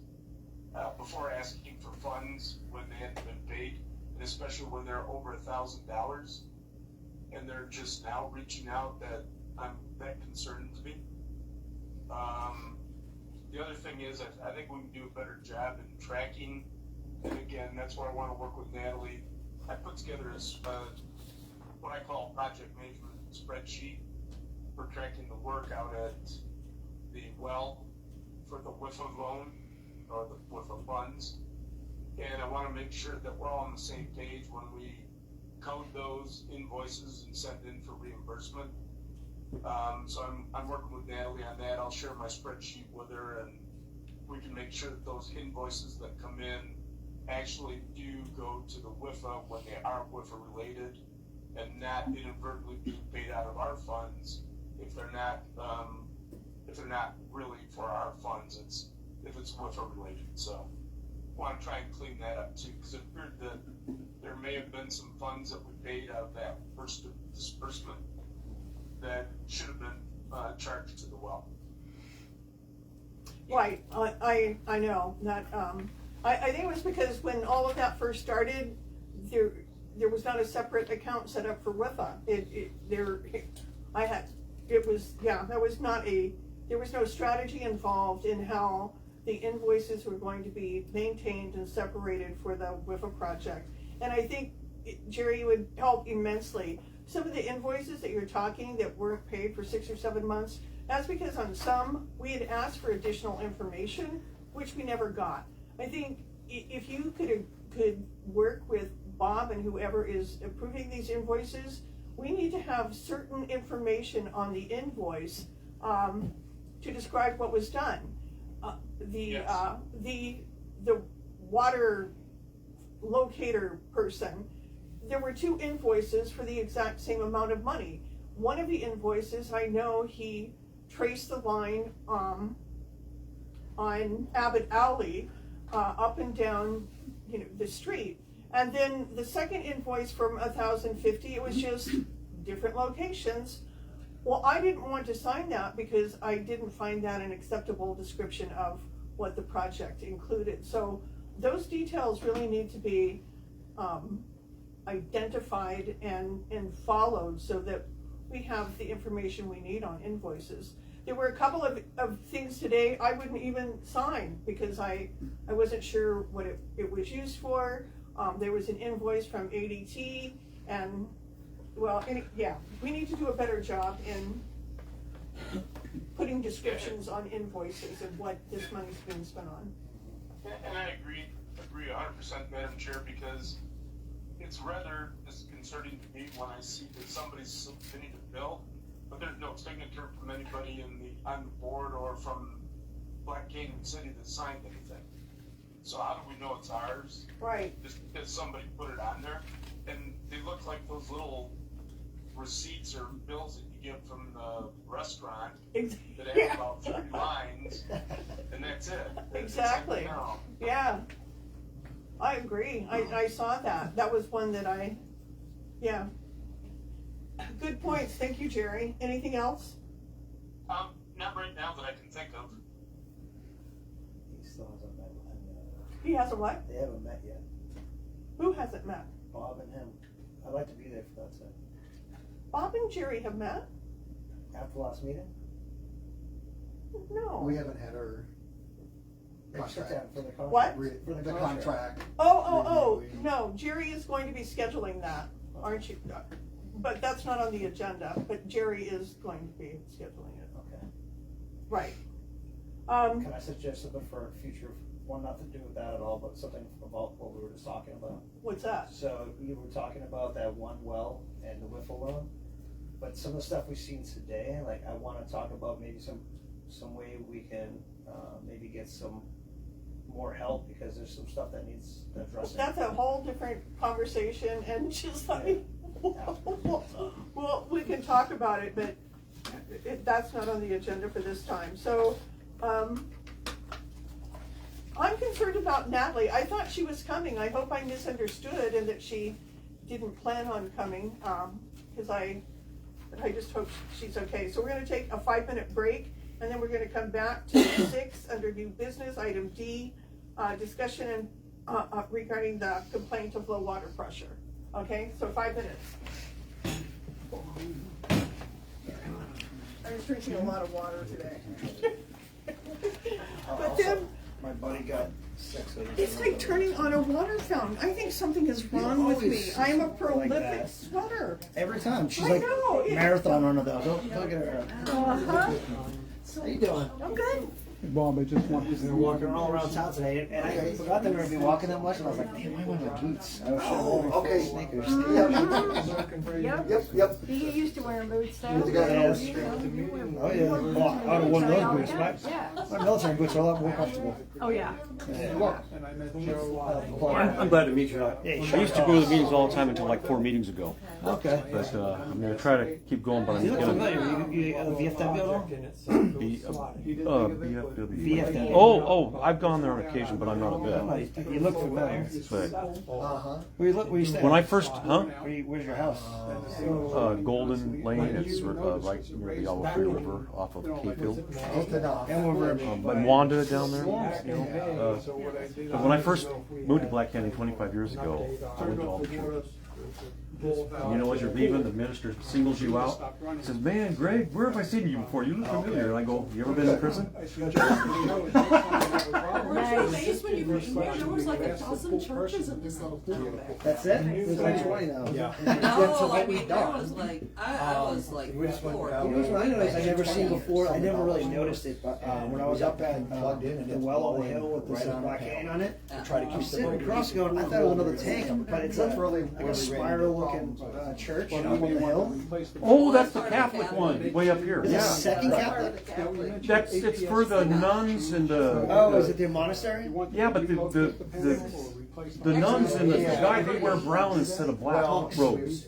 before asking for funds when they hadn't been paid, and especially when they're over $1,000, and they're just now reaching out. That concerns me. The other thing is, I think we can do a better job in tracking, and again, that's where I want to work with Natalie. I put together what I call a project management spreadsheet for tracking the work out at the well for the WIFA loan or the WIFA funds, and I want to make sure that we're all on the same page when we code those invoices and send in for reimbursement. So I'm working with Natalie on that. I'll share my spreadsheet with her, and we can make sure that those invoices that come in actually do go to the WIFA when they are WIFA related, and not inadvertently being paid out of our funds if they're not really for our funds. If it's WIFA related. So I want to try and clean that up too, because it appeared that there may have been some funds that we paid out of that first disbursement that should have been charged to the well. Right, I know that. I think it was because when all of that first started, there was not a separate account set up for WIFA. There was no strategy involved in how the invoices were going to be maintained and separated for the WIFA project. And I think, Jerry, it would help immensely. Some of the invoices that you're talking that weren't paid for 6 or 7 months, that's because on some, we had asked for additional information, which we never got. I think if you could work with Bob and whoever is approving these invoices, we need to have certain information on the invoice to describe what was done. The water locator person, there were 2 invoices for the exact same amount of money. One of the invoices, I know he traced the line on Abbott Alley up and down, the street. And then the second invoice from $1,050, it was just different locations. Well, I didn't want to sign that because I didn't find that an acceptable description of what the project included. So those details really need to be identified and followed so that we have the information we need on invoices. There were a couple of things today I wouldn't even sign because I wasn't sure what it was used for. There was an invoice from ADT, and we need to do a better job in putting descriptions on invoices of what this money's been spent on. And I agree 100%, Madam Chair, because it's rather disconcerting to me when I see that somebody's submitting a bill, but there's no signature from anybody on the board or from Black Canyon City that signed anything. So how do we know it's ours? Right. Just because somebody put it on there, and they look like those little receipts or bills that you get from the restaurant that have about 3 lines, and that's it. Exactly. It's like, no. Yeah. I agree. I saw that. That was one that yeah. Good points. Thank you, Jerry. Anything else? Not right now that I can think of. He still hasn't met with him yet. He hasn't what? They haven't met yet. Who hasn't met? Bob and him. I'd like to be there for that set. Bob and Jerry have met? After last meeting? No. We haven't had our They should contract. have for the contract. What? For The contract. Oh, Reviewing. no, Jerry is going to be scheduling that, aren't you? But that's not on the agenda, but Jerry is going to be scheduling it. Okay. Right. Can I suggest something for future, one not to do with that at all, but something about what we were just talking about? What's that? So you were talking about that one well and the wiffle loan, but some of the stuff we've seen today, like I wanna talk about maybe some way we can, maybe get some more help, because there's some stuff that needs addressing. That's a whole different conversation, and just like, well, we can talk about it, but that's not on the agenda for this time. So, I'm concerned about Natalie. I thought she was coming. I hope I misunderstood and that she didn't plan on coming, because I just hope she's okay. So we're gonna take a 5-minute break, and then we're gonna come back to 6 under new business, item D, discussion and regarding the complaint of low water pressure. Okay, so 5 minutes. I was drinking a lot of water today. But then, My buddy got sick, so it's like turning on a water fountain. I think something is wrong with me. I am a prolific that. sweater. every time she's I like know, yeah. marathon runner though. Don't look at her. Uh-huh. How you doing? I'm good. Bob, I just want We were walking all around town today, and I forgot that we were gonna be walking that much, and I was like, man, why am I wearing boots? I was okay. sneakers. Yep. You get used to wearing boots, though. You got it. You know, you wear Oh yeah, well, I would have worn those boots. Yeah. My military boots are a lot more comfortable. Oh, yeah. And I met Joe. I'm glad to meet you. Yeah, I used to go to the meetings all the time until like 4 meetings ago. Okay. But I'm going to try to keep going, but I'm You look going familiar. You VFW at all? BFW. VFW. Oh, I've gone there on occasion, but I'm not a bit. You look familiar. But Where you stay? when I first, Where's your house? Golden Lane, it's right near the Yavapai River off of Cape Hill. And over. And Wanda down there. You know, but when I first moved to Black Canyon 25 years ago, I went to all the churches. And you know, as you're leaving, the minister singles you out. Says, "Man, Greg, where have I seen you before? You look familiar." And I go, "You ever been in prison?" Amazed when you first moved, there was like 1,000 churches in this little town. That's it? There's like 20 now. Yeah. No, I mean, there was like, I was like, We just went four. down. You know what I noticed? I never seen before. I never really noticed it, but when I was up at Plugged in and the it's well on the blowing hill with right the on Black the Canyon on it, Try to I'm keep the sitting boat across going, I thought it was another tank, but it's like a spiral looking church up on the hill. Oh, that's the Catholic one, way up here. Is it Yeah. second Catholic? That's it's for the nuns and the. Oh, is it the monastery? Yeah, but the nuns and the guy, they wear brown instead of black robes.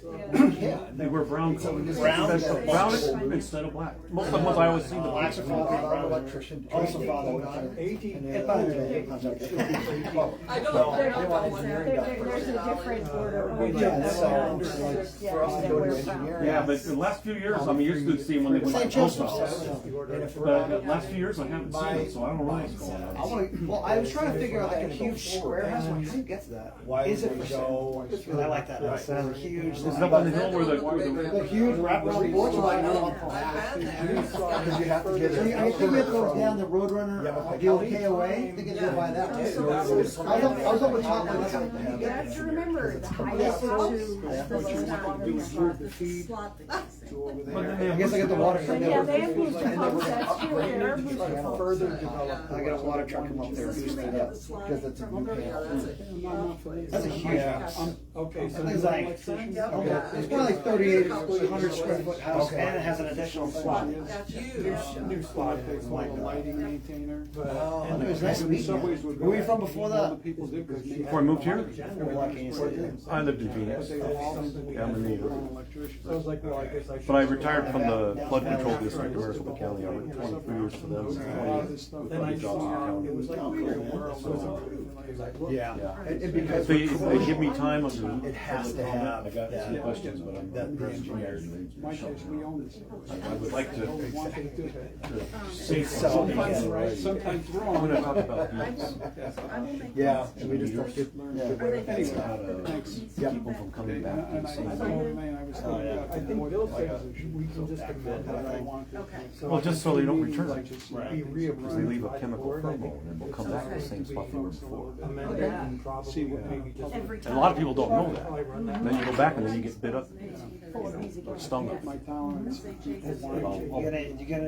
They wear brown clothes. Brown? Brown instead of black. Most of the ones I always see, the Blacks blacks are are father, brown. brown electrician, also father and daughter. Hey, by the way, I'm sorry. I don't There's a different order. Yeah, so, for us to go to engineering. Yeah, but the last few years, I mean, used to see when they went to the post office. But the last few years, I haven't seen it, so I don't know what's going I on. want to. Well, I was trying to figure out like a huge square house. Like, who gets that? Why Is it would for we go? sale? Because I like that house. That has a huge. Is it up on the hill where The huge wraparound porch. Like, Because you have to get it. I think it goes down the Roadrunner, the old KOA. I think it's by that. I was up with top like that. You have to remember, the highest house is the lowest water. slot that two over But there. they I guess I got the water. But yeah, they have booster pumps, that's true, there are booster pumps. Further develop. I got a water truck come up there, boost it up. Because it's a new panel. That's a huge house. Okay, so. It's like, It's it's probably like 3,800 square foot house, and it has an additional slot. New slot. It's like a lighting maintainer. Oh, And it was nice to meet you. Subways would go Where were you from back, before and all that? the people did was make- Before I moved here, I lived in Phoenix. But they all- Yeah, I'm a native. electricians. So I was like, well, I guess I should. But I retired from the flood control district in Maricopa County. I worked 23 years for them, A lot of 20 this stuff. Then I jobs in the saw, county. it was like, Oh, weird, cool, man. it was approved. It was like, look. Yeah. Yeah. And because They give me time under. It has to have I got some that- questions, but I'm that not an engineer. In my case, we own this. I would like to We want to do it. say So- something. Sometimes right, sometimes wrong. I'm gonna talk about Yeah, and we just don't get. Anyway, how to Thanks. keep them from coming back. And I told man, I was Oh, yeah. thinking about I the think board Bill position. said we can just amend But I that. want to- So Well, just so they don't return Like it. just Right. Be reapproved. Because they leave a by the chemical board. I thermal think and we'll it's come back to the something same to spot be they were before. amended and probably See what maybe just. Every And a lot of people don't know that. Probably run that. Then you go back and then you get bit up or stung up. My tolerance. You got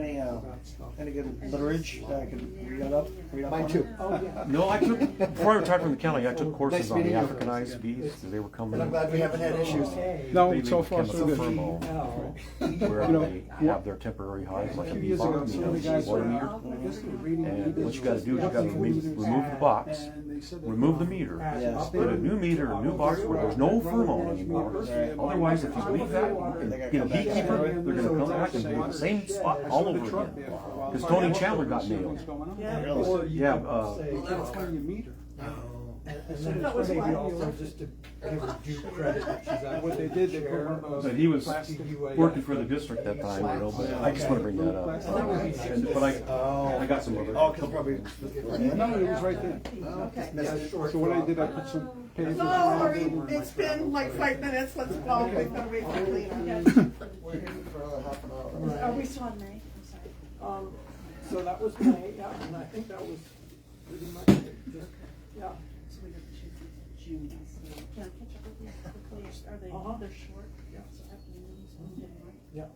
any good literature that I can read up? Mine too. Oh, yeah. No, I took, before I retired from the county, I took courses Nice on the meeting you. Africanized bees, because they were coming And I'm in. glad we haven't had issues. No, They so leave far so chemical good. thermal where You know, they have their temporary hives, like a Few bee years ago, farm, you some know, of the guys water were meter. I guess they were reading. And what you gotta do is you gotta remove the box, And they said that- remove the meter, Yeah. put a new meter, a new box where there's no pheromone anymore. Right. Otherwise, if you leave that and get a beekeeper, they're gonna come back and do the same spot all over again. Because Tony Chandler got nailed. Yeah, Really? or you Yeah, could say, That's kind of your meter. and then it's maybe also just to give her due credit that she's actually. What they did, they put one of those. But he was plastic- working for the district that time, you know, but I just wanna bring that up. And- But I got some other. Oh, cause probably. No, it was right there. Yeah, short So what I drop. did, I put some pages No, around hurry, it. it's been like 5 minutes, let's go, we've gotta wait for Lena. We're here for another half an hour. Are we still on May? I'm sorry. So that was May, yeah, and I think that was pretty much it, just, yeah. So we got the chance in June, so can I catch up with you quickly? Are they, Uh-huh. they're short? Yeah. So afternoons, right? Yeah.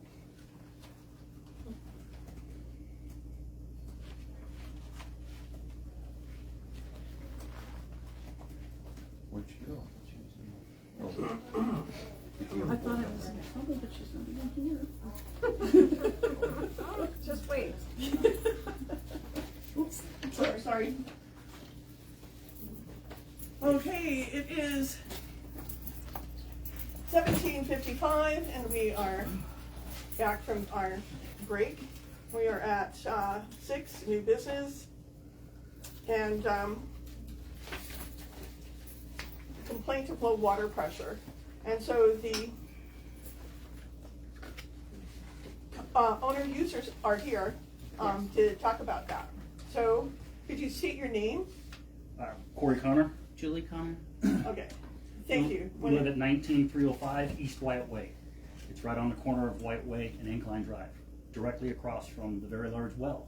Where'd you go? I thought I was in trouble, but she's not even here. Just wait. Oops. Sorry. Okay, it is 17:55 and we are back from our break. We are at 6, new business. And complaint of low water pressure. And so the owner users are here to talk about that. So could you state your name? Corey Connor. Julie Connor. Okay, thank you. We live at 19305 East Wyatt Way. It's right on the corner of Wyatt Way and Incline Drive, directly across from the very large well.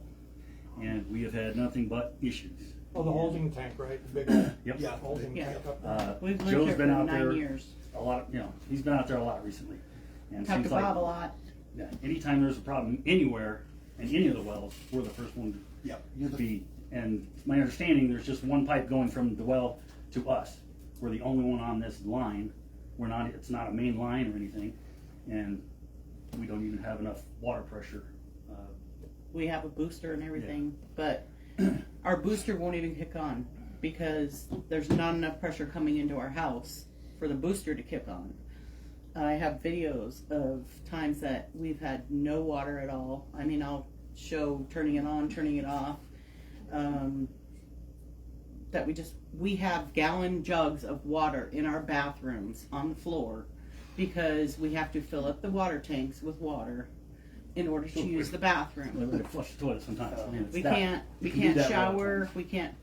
And we have had nothing but issues. Oh, the holding tank, right, the big old Yep. holding Yeah. tank up there. We've lived Joe's here been for out 9 there years. a lot, he's been out there a lot recently. And Talked seems to like, Bob a lot. yeah, anytime there's a problem anywhere in any of the wells, we're the first one Yep. to be. And my understanding, there's just one pipe going from the well to us. We're the only one on this line. It's not a main line or anything, and we don't even have enough water pressure. We have a booster and everything, but our booster won't even kick on because there's not enough pressure coming into our house for the booster to kick on. I have videos of times that we've had no water at all. I mean, I'll show turning it on, turning it off. That we have gallon jugs of water in our bathrooms on the floor because we have to fill up the water tanks with water in order to use the bathroom. We have to flush the toilet sometimes. I mean, it's We that- can't you can do that shower, we can't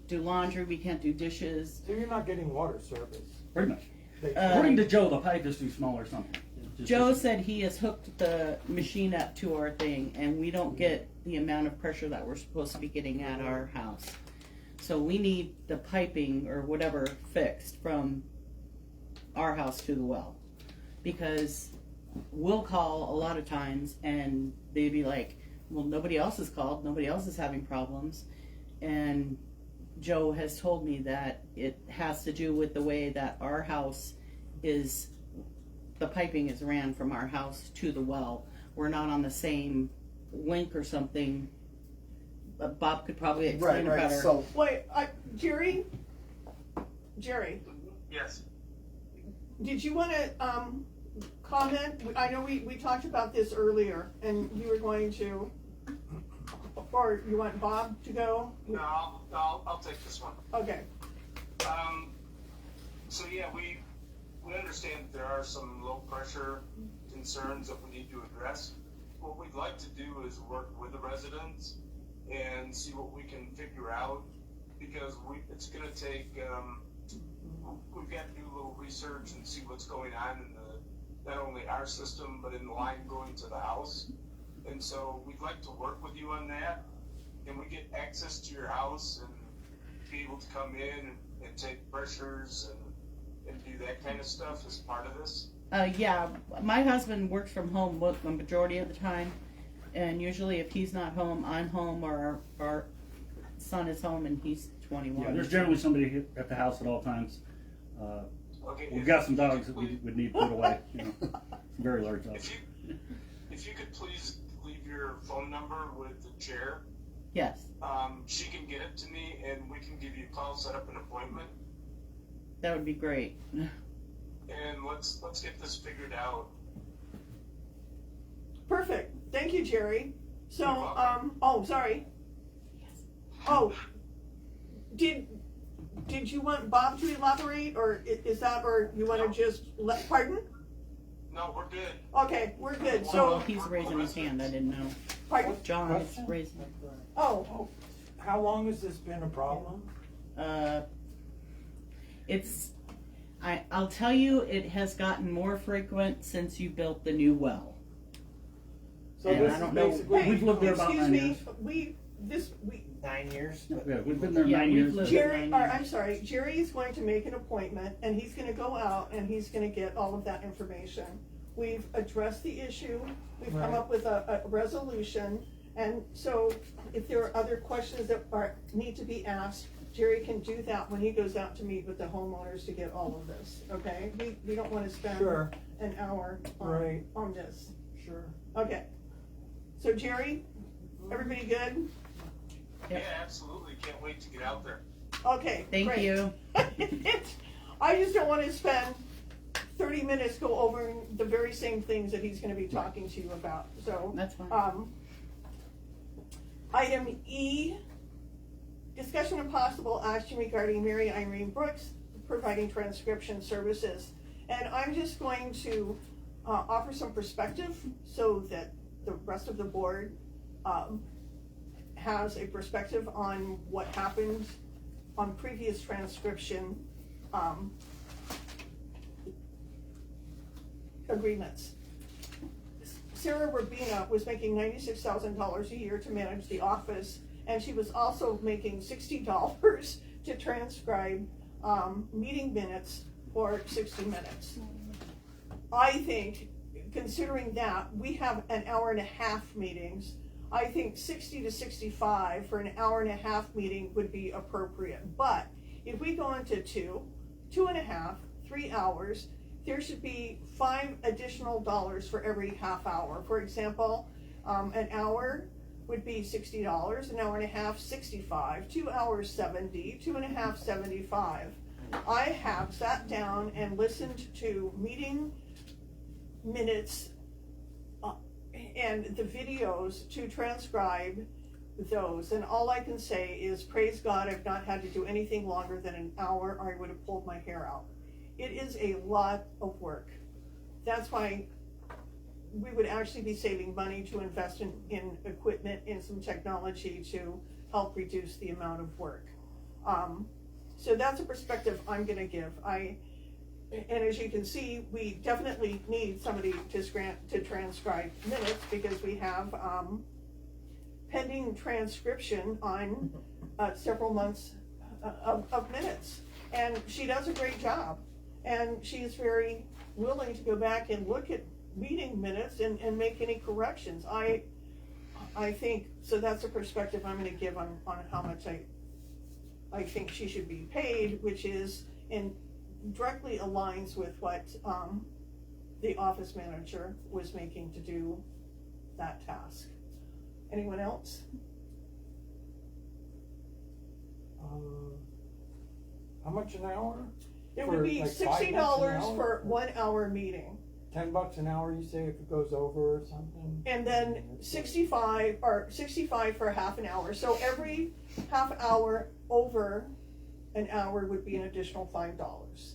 do laundry, we can't do dishes. So you're not getting water service? Pretty much. They- According to Joe, the pipe is too small or something. Joe said he has hooked the machine up to our thing and we don't get the amount of pressure that we're supposed to be getting at our house. So we need the piping or whatever fixed from our house to the well. Because we'll call a lot of times and they'd be like, well, nobody else has called, nobody else is having problems. And Joe has told me that it has to do with the way that our house is, the piping is ran from our house to the well. We're not on the same link or something. Bob could probably explain it better. So Wait, Jerry? Yes. Did you want to comment? I know we talked about this earlier, and you were going to, or you want Bob to go? No, I'll take this one. Okay. So yeah, we understand that there are some low pressure concerns that we need to address. What we'd like to do is work with the residents and see what we can figure out, because it's going to take, we've got to do a little research and see what's going on in not only our system, but in the line going to the house. And so we'd like to work with you on that. And we get access to your house and be able to come in and take pressures and do that kind of stuff as part of this. Yeah, my husband works from home the majority of the time, and usually if he's not home, I'm home, or our son is home and he's 21. Yeah, there's generally somebody at the house at all times. Okay, We've got some dogs that we would need put away, you know, some very large dogs. If you could please leave your phone number with the chair. Yes. She can get it to me and we can give you a call, set up an appointment, That would be great. and let's get this figured out. Perfect. Thank you, Jerry. So, You're welcome. oh, sorry. Oh, did you want Bob to elaborate, or is that, or you want to just pardon? No, we're good. Okay, we're good. Oh, So, he's raising his hand. I didn't know. pardon? John is raising. Oh, How long has this been a problem? I'll tell you, it has gotten more frequent since you built the new well. So And this I is don't know- basically. We've lived there about excuse 9 me. years. 9 years. But Yeah, we've been there Yeah, 9 we've years. lived- Jerry, 9 years. I'm sorry, Jerry is going to make an appointment, and he's gonna go out, and he's gonna get all of that information. We've addressed the issue, we've come Right. up with a resolution, and so if there are other questions that need to be asked, Jerry can do that when he goes out to meet with the homeowners to get all of this, okay? We don't wanna spend Sure, an hour Right. on this. sure. Okay. So Jerry, everybody good? Yep. Yeah, absolutely. Can't wait to get out there. Okay, Thank great. you. I just don't want to spend 30 minutes go over the very same things that he's going to be talking to you about. So, That's fine. item E, discussion of possible action regarding Mary Irene Brooks providing transcription services. And I'm just going to offer some perspective so that the rest of the board has a perspective on what happened on previous transcription agreements. Sarah Rabina was making $96,000 a year to manage the office, and she was also making $60 to transcribe meeting minutes for 60 minutes. I think, considering that, we have an hour and a half meetings. I think 60 to 65 for an hour and a half meeting would be appropriate. But if we go into 2.5, 3 hours, there should be $5 additional for every half hour. For example, an hour would be $60, an hour and a half, 65, 2 hours, 70, 2.5, 75. I have sat down and listened to meeting minutes and the videos to transcribe those, and all I can say is praise God I've not had to do anything longer than an hour, or I would have pulled my hair out. It is a lot of work. That's why we would actually be saving money to invest in equipment and some technology to help reduce the amount of work. So that's a perspective I'm gonna give. And as you can see, we definitely need somebody to transcribe minutes, because we have pending transcription on several months of minutes. And she does a great job. And she is very willing to go back and look at meeting minutes and make any corrections. I think, so that's a perspective I'm gonna give on how much I think she should be paid, which is, and directly aligns with what, the office manager was making to do that task. Anyone else? How much an hour? It For would be like $60 $5 for 1 hour meeting. $10 an hour, you say, if it goes over or something? And then 65 for half an hour. So every half hour over an hour would be an additional $5.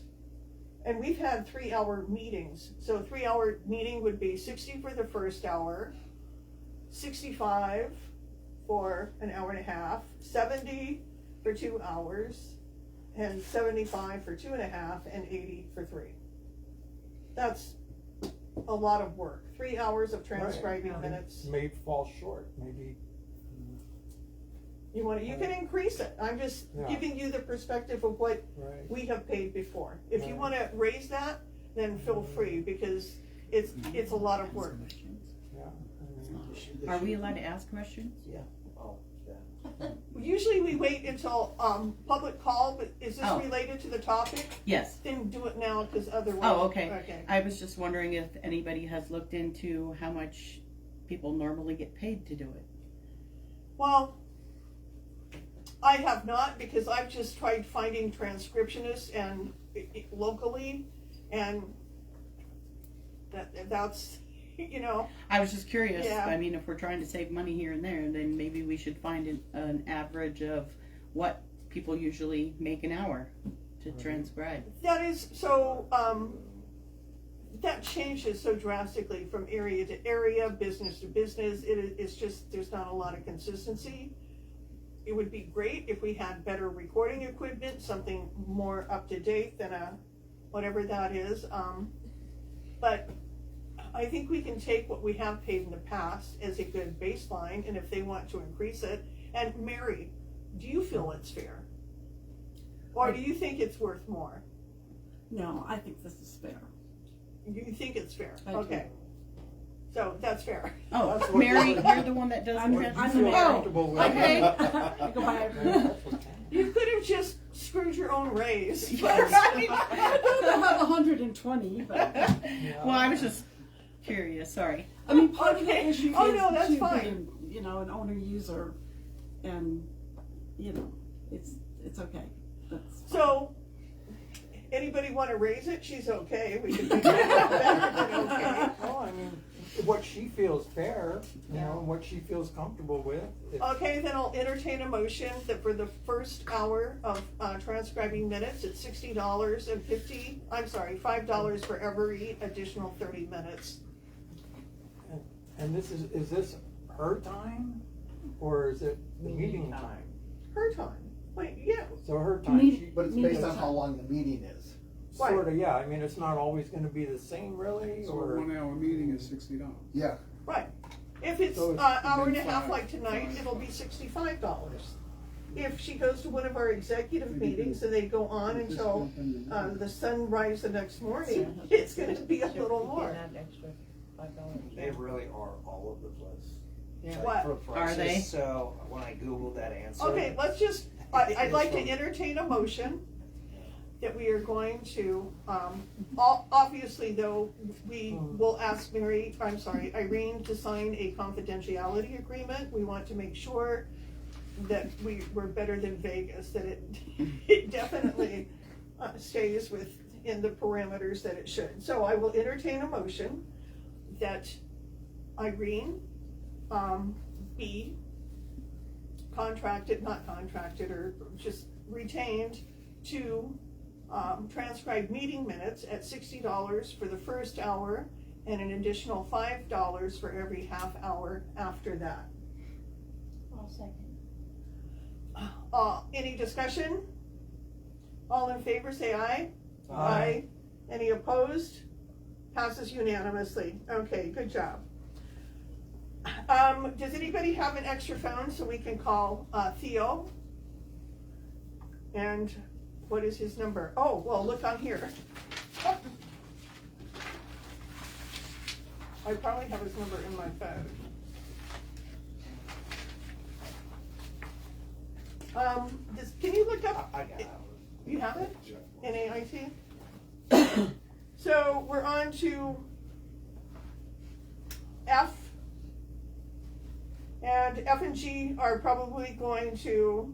And we've had 3-hour meetings. So a 3-hour meeting would be 60 for the first hour, 65 for an hour and a half, 70 for 2 hours, and 75 for 2.5, and 80 for 3. That's a lot of work. 3 hours of transcribing minutes. May fall short, maybe. You can increase it. I'm just giving you the perspective of what Right. we have paid before. If you Right. wanna raise that, then feel free, because it's a lot of work. Yeah. Are we allowed to ask questions? Yeah. Oh, yeah. Usually we wait until, public call, but is this Oh. related to the topic? Yes. Then do it now, cause otherwise. Oh, okay. Okay. I was just wondering if anybody has looked into how much people normally get paid to do it. Well, I have not, because I've just tried finding transcriptionists and locally, and that's, you know. I was just curious. Yeah. I mean, if we're trying to save money here and there, then maybe we should find an average of what people usually make an hour to transcribe. That is, so, that changes so drastically from area to area, business to business. It's just, there's not a lot of consistency. It would be great if we had better recording equipment, something more up to date than whatever that is. But I think we can take what we have paid in the past as a good baseline, and if they want to increase it. And Mary, do you feel it's fair? Or do you think it's worth more? No, I think this is fair. You think it's fair? I do. Okay. So that's fair. Oh, That's what- Mary, you're the one that does I'm- the What you I'm feel the- comfortable with. Okay. I go by it. You could have just screwed your own raise. I don't have 120, but Well, I was just curious. Sorry. I mean, part of the Okay. issue Oh, is no, that's too fine. being, you know, an owner user, and you know, it's okay. That's fine. So, anybody want to raise it? She's okay. We can make it better than okay. Well, I mean, what she feels fair, you know, and what she feels comfortable with. If- Okay, then I'll entertain a motion that for the first hour of transcribing minutes, it's $5 for every additional 30 minutes. And this is this her time, or is it the meeting time? Her time. Wait, yeah. So her time, Meeting- But it's based on how long the meeting is. sort of, yeah, I mean, it's not always gonna be the same, really, So a or? 1 hour meeting is $60. Yeah. Right. If it's So an it's hour and a been half five- like tonight, five. it'll be $65. If she goes to one of our executive meetings and they go on until the sunrise the next morning, it's gonna be a little more. They really are all over the place. Yeah. Like, What? for prices, Are they? So when I Googled that answer. Okay, let's just, I'd like to It's from- entertain a motion that we are going to, obviously though, we will ask Irene to sign a confidentiality agreement. We want to make sure that we're better than Vegas, that it definitely stays within the parameters that it should. So I will entertain a motion that Irene, be not contracted, or just retained to transcribe meeting minutes at $60 for the first hour, and an additional $5 for every half hour after that. I'll second. Any discussion? All in favor, say aye. Aye. Any opposed? Passes unanimously. Okay, good job. Does anybody have an extra phone so we can call Theo? And what is his number? Oh, well, look on here. I probably have his number in my phone. Can you look up? I got it. You have it? NAIT? So we're on to F. And F and G are probably going to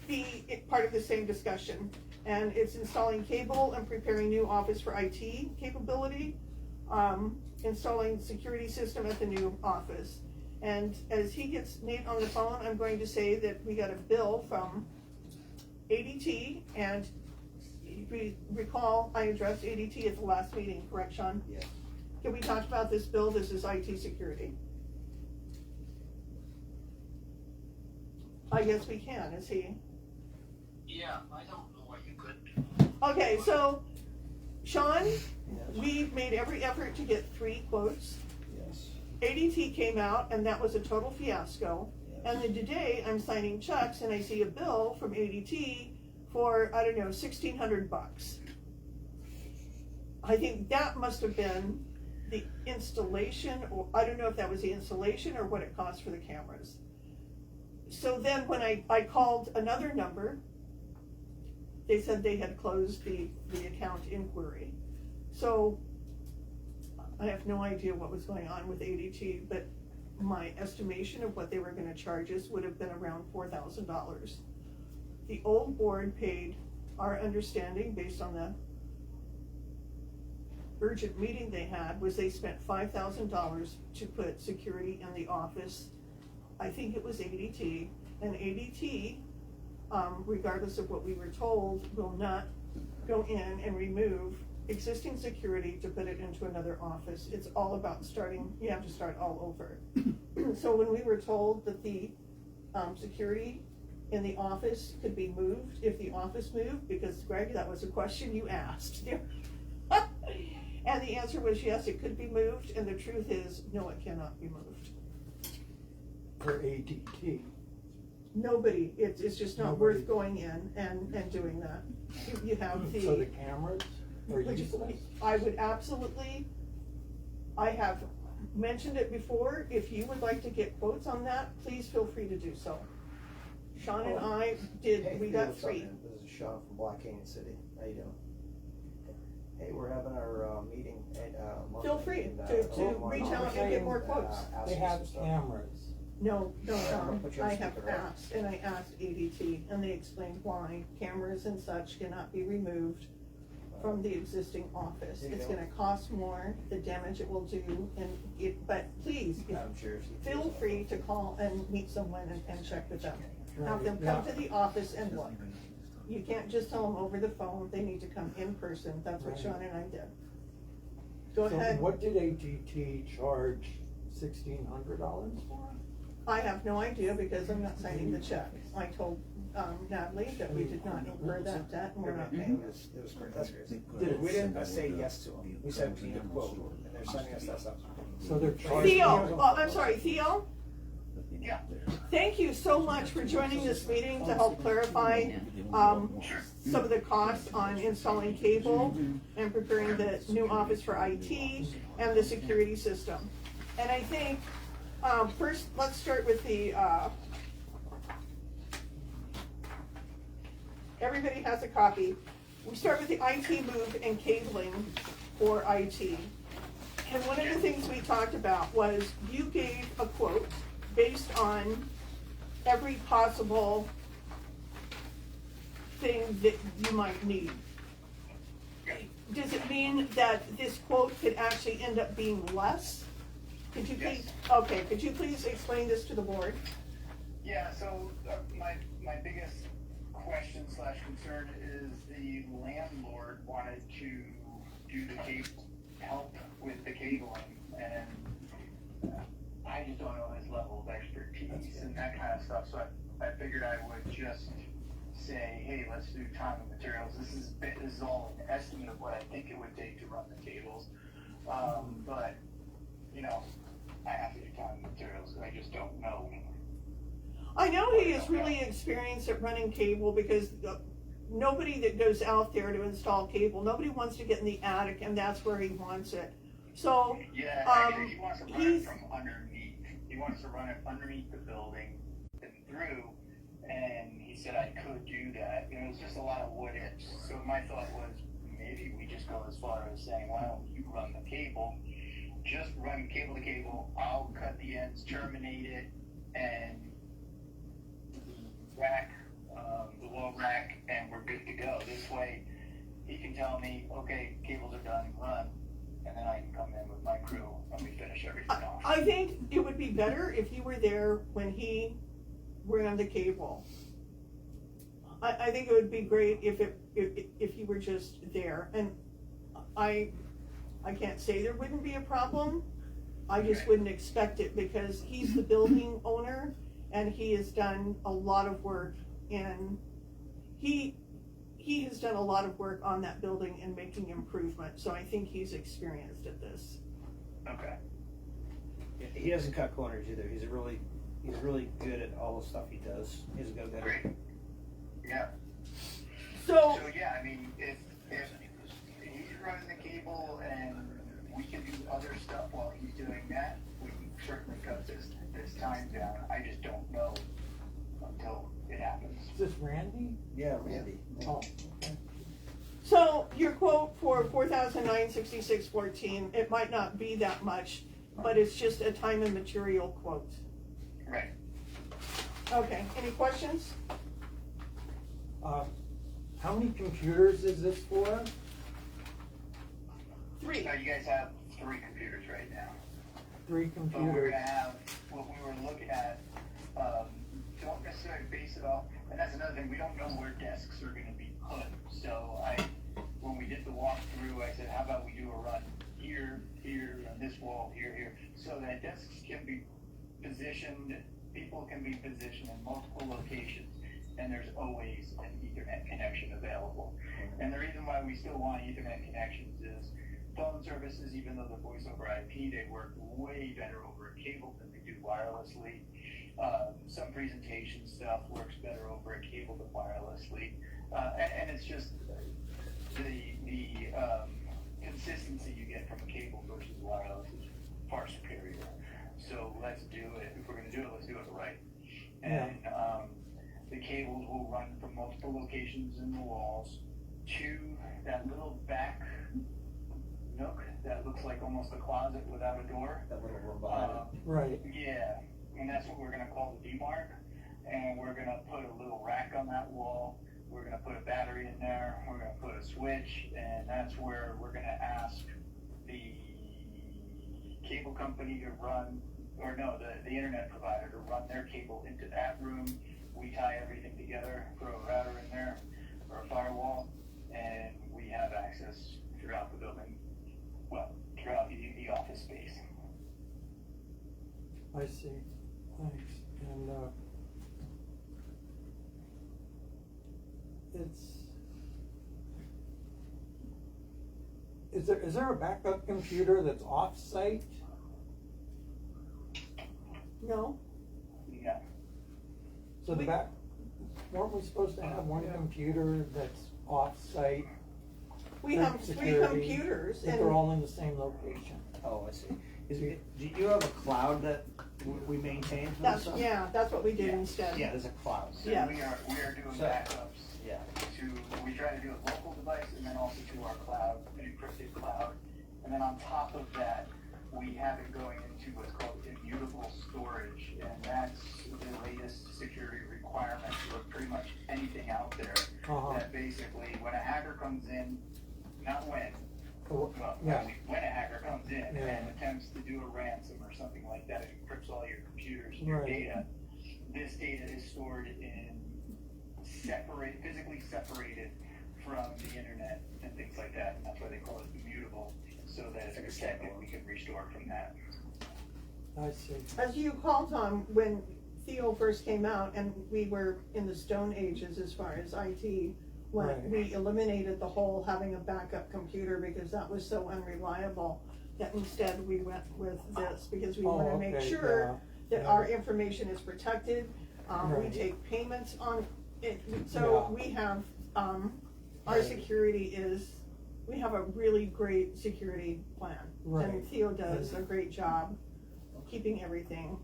be part of the same discussion. And it's installing cable and preparing new office for IT capability, installing security system at the new office. And as he gets Nate on the phone, I'm going to say that we got a bill from ADT, and recall I addressed ADT at the last meeting, correct, Sean? Yes. Can we talk about this bill? This is IT security. I guess we can, is he? Yeah, I don't know what you could. Okay, so, Sean, we made every effort to get 3 quotes. Yes. ADT came out, and that was a total fiasco. And then today, I'm signing checks, and I see a bill from ADT for, I don't know, $1,600. I think that must have been the installation, or I don't know if that was the installation or what it cost for the cameras. So then when I called another number, they said they had closed the account inquiry. So I have no idea what was going on with ADT, but my estimation of what they were gonna charge us would have been around $4,000. The old board paid, our understanding based on the urgent meeting they had, was they spent $5,000 to put security in the office. I think it was ADT, and ADT, regardless of what we were told, will not go in and remove existing security to put it into another office. It's all about starting, you have to start all over. So when we were told that the security in the office could be moved, if the office moved, because Greg, that was a question you asked. And the answer was yes, it could be moved, and the truth is, no, it cannot be moved. For ADT. Nobody, it's just not worth going in and doing that. You have So the cameras are useless? I would absolutely, I have mentioned it before, if you would like to get quotes on that, please feel free to do so. Sean and I did, we got 3. This is Sean from Black Canyon City. How you doing? Hey, we're having our meeting at Feel free to reach out and get more quotes. They have cameras. No, Sean, Put you on I have speaker, right? asked, and I asked ADT, and they explained why cameras and such cannot be removed from the existing office. There you It's go. gonna cost more, the damage it will do, but please, Madam Chair, feel free to call and meet someone and check with them. Have them come to the office and look. You can't just tell them over the phone, they need to come in person, that's what Sean and I did. Go So ahead. what did ADT charge $1,600 for? I have no idea because I'm not signing the check. I told Natalie that we did not incur that debt and we're not paying it. It was great, that's crazy. Did We it- didn't say yes to them, we said we need a quote, and they're sending us that stuff. So they're charging. Theo, I'm sorry, Theo? Yeah. Thank you so much for joining this meeting to help clarify some of the costs on installing cable and preparing the new office for IT and the security system. And I think, first, let's start with the, everybody has a copy. We start with the IT move and cabling for IT. And one of the things we talked about was you gave a quote based on every possible thing that you might need. Does it mean that this quote could actually end up being less? Could you please, okay, could you please explain this to the board? Yeah, so my biggest question / concern is the landlord wanted to do the help with the cabling, and I just don't know his level of expertise and that kind of stuff, so I figured I would just say, hey, let's do time and materials. This is all an estimate of what I think it would take to run the cables, but, you know, I have to do time and materials, I just don't know. I know he is really experienced at running cable because nobody that goes out there to install cable, nobody wants to get in the attic, and that's where he wants it. So, Yeah, actually, he wants to run it from underneath. He wants to run it underneath the building and through, and he said I could do that. It was just a lot of what ifs. So my thought was, maybe we just go as far as saying, why don't you run the cable? Just run cable to cable. I'll cut the ends, terminate it, and rack, the wall rack, and we're good to go. This way, he can tell me, okay, cables are done, run, and then I can come in with my crew and we finish everything off. I think it would be better if you were there when he ran the cable. I think it would be great if you were just there, and I can't say there wouldn't be a problem. I just wouldn't expect it because he's the building owner and he has done a lot of work and he has done a lot of work on that building and making improvements. So I think he's experienced at this. Okay. He doesn't cut corners either. He's really good at all the stuff he does. He's a go-getter. Great. Yeah. So yeah, I mean, if he's running the cable and we can do other stuff while he's doing that, we can certainly cut this time down. I just don't know until it happens. Is this Randy? Yeah, Randy. Oh, okay. So your quote for $4,966.14, it might not be that much, but it's just a time and material quote. Right. Okay, any questions? How many computers is this for? 3. So you guys have 3 computers right now. 3 But we're computers. gonna have, what we were looking at, don't necessarily base it off, and that's another thing, we don't know where desks are gonna be put. So when we did the walkthrough, I said, how about we do a run here, on this wall, here, so that desks can be positioned, people can be positioned in multiple locations, and there's always an Ethernet connection available. And the reason why we still want Ethernet connections is phone services, even though they're voice over IP, they work way better over a cable than they do wirelessly. Some presentation stuff works better over a cable than wirelessly. And it's just the consistency you get from a cable versus wireless is far superior. So let's do it. If we're going to do it, let's do it right. And the cables will run from multiple locations in the walls to that little back nook that looks like almost a closet without a door. That little room behind it. Right. Yeah, and that's what we're going to call the D-mark. And we're going to put a little rack on that wall. We're going to put a battery in there. We're going to put a switch, and that's where we're going to ask the cable company to run, or no, the internet provider to run their cable into that room. We tie everything together, throw a router in there, or a firewall, and we have access throughout the building, well, throughout the office space. I see. Thanks. And is there a backup computer that's off-site? No. Yeah. So weren't we supposed to have one computer that's off-site? We have 3 computers But they're all in the same location. Oh, I see. Do you have a cloud that we maintain? for this stuff? That's what we did instead. Yeah, there's a cloud. So Yeah. we are doing So- backups. Yeah. We try to do a local device and then also to our cloud, an encrypted cloud. And then on top of that, we have it going into what's called immutable storage. And that's the latest security requirement for pretty much anything out there. That basically, when a hacker comes in, not when, when a hacker comes in and attempts to do a ransom or something like that, it encrypts all your computers and your data. This data is stored in physically separated from the internet and things like that, and that's why they call it immutable, so that it's protected, we can restore from that. I see. As you called on when Theo first came out, and we were in the Stone Ages as far as IT, when we eliminated the whole having a backup computer because that was so unreliable, that instead we went with this because we want to make sure that our information is protected. We take payments on it, so we have our security is, we have a really great security plan. Right. And Theo does a great job keeping everything,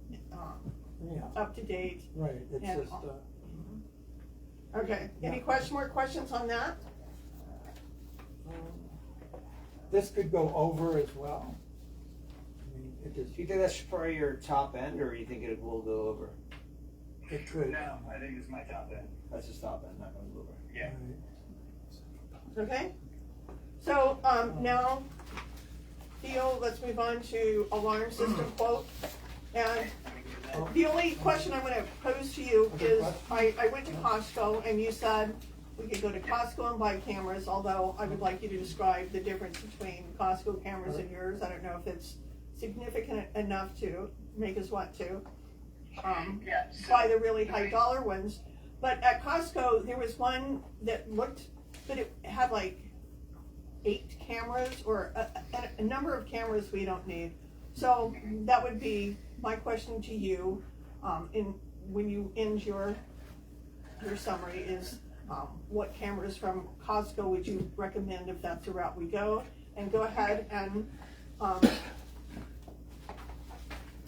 Yeah, up to date. right, it's And- just, Okay, any more questions on that? this could go over as well. I mean, it just, Do you think that's probably your top end, or you think it will go over? it could. No, I think it's my top end. That's his top end, not going to go over. Yeah. Okay, so, now, Theo, let's move on to alarm system quote. And the only question I'm gonna pose to you is, I went to Costco and you said we could go to Costco and buy cameras, although I would like you to describe the difference between Costco cameras and yours. I don't know if it's significant enough to make us want to, Yeah, so- buy the really high dollar ones. But at Costco, there was one that looked, but it had like 8 cameras or a number of cameras we don't need. So that would be my question to you, when you end your summary is, what cameras from Costco would you recommend if that's the route we go? And go ahead and,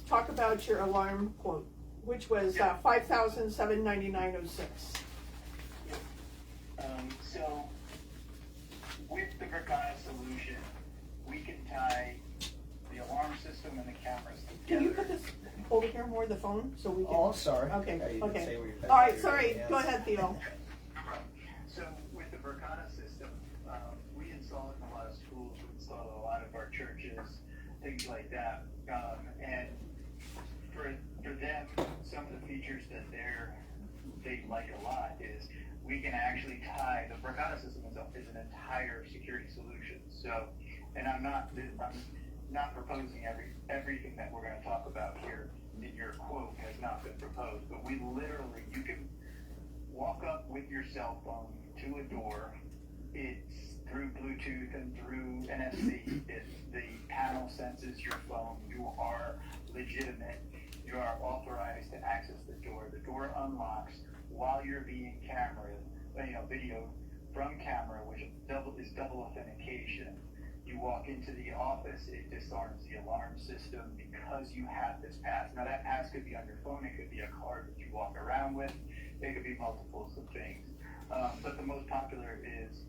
talk about your alarm quote, which was, $5,799.06. So with the Verkada solution, we can tie the alarm system and the cameras together. Can you put this over here more, the phone, so we can? Oh, sorry. Okay, Yeah, you didn't okay. say where you're All right, cutting sorry, your- go ahead, Theo. So with the Verkada system, we install it in a lot of schools, we install it in a lot of our churches, things like that. And for them, some of the features that they like a lot is we can actually tie, the Verkada system is an entire security solution. So, and I'm not proposing everything that we're gonna talk about here in your quote has not been proposed, but we literally, you can walk up with your cell phone to a door. It's through Bluetooth and through NFC. The panel senses your phone. You are legitimate. You are authorized to access the door. The door unlocks while you're being videoed from camera, which is double authentication. You walk into the office, it disarms the alarm system because you have this pass. Now that pass could be on your phone, it could be a card that you walk around with, it could be multiples of things. But the most popular is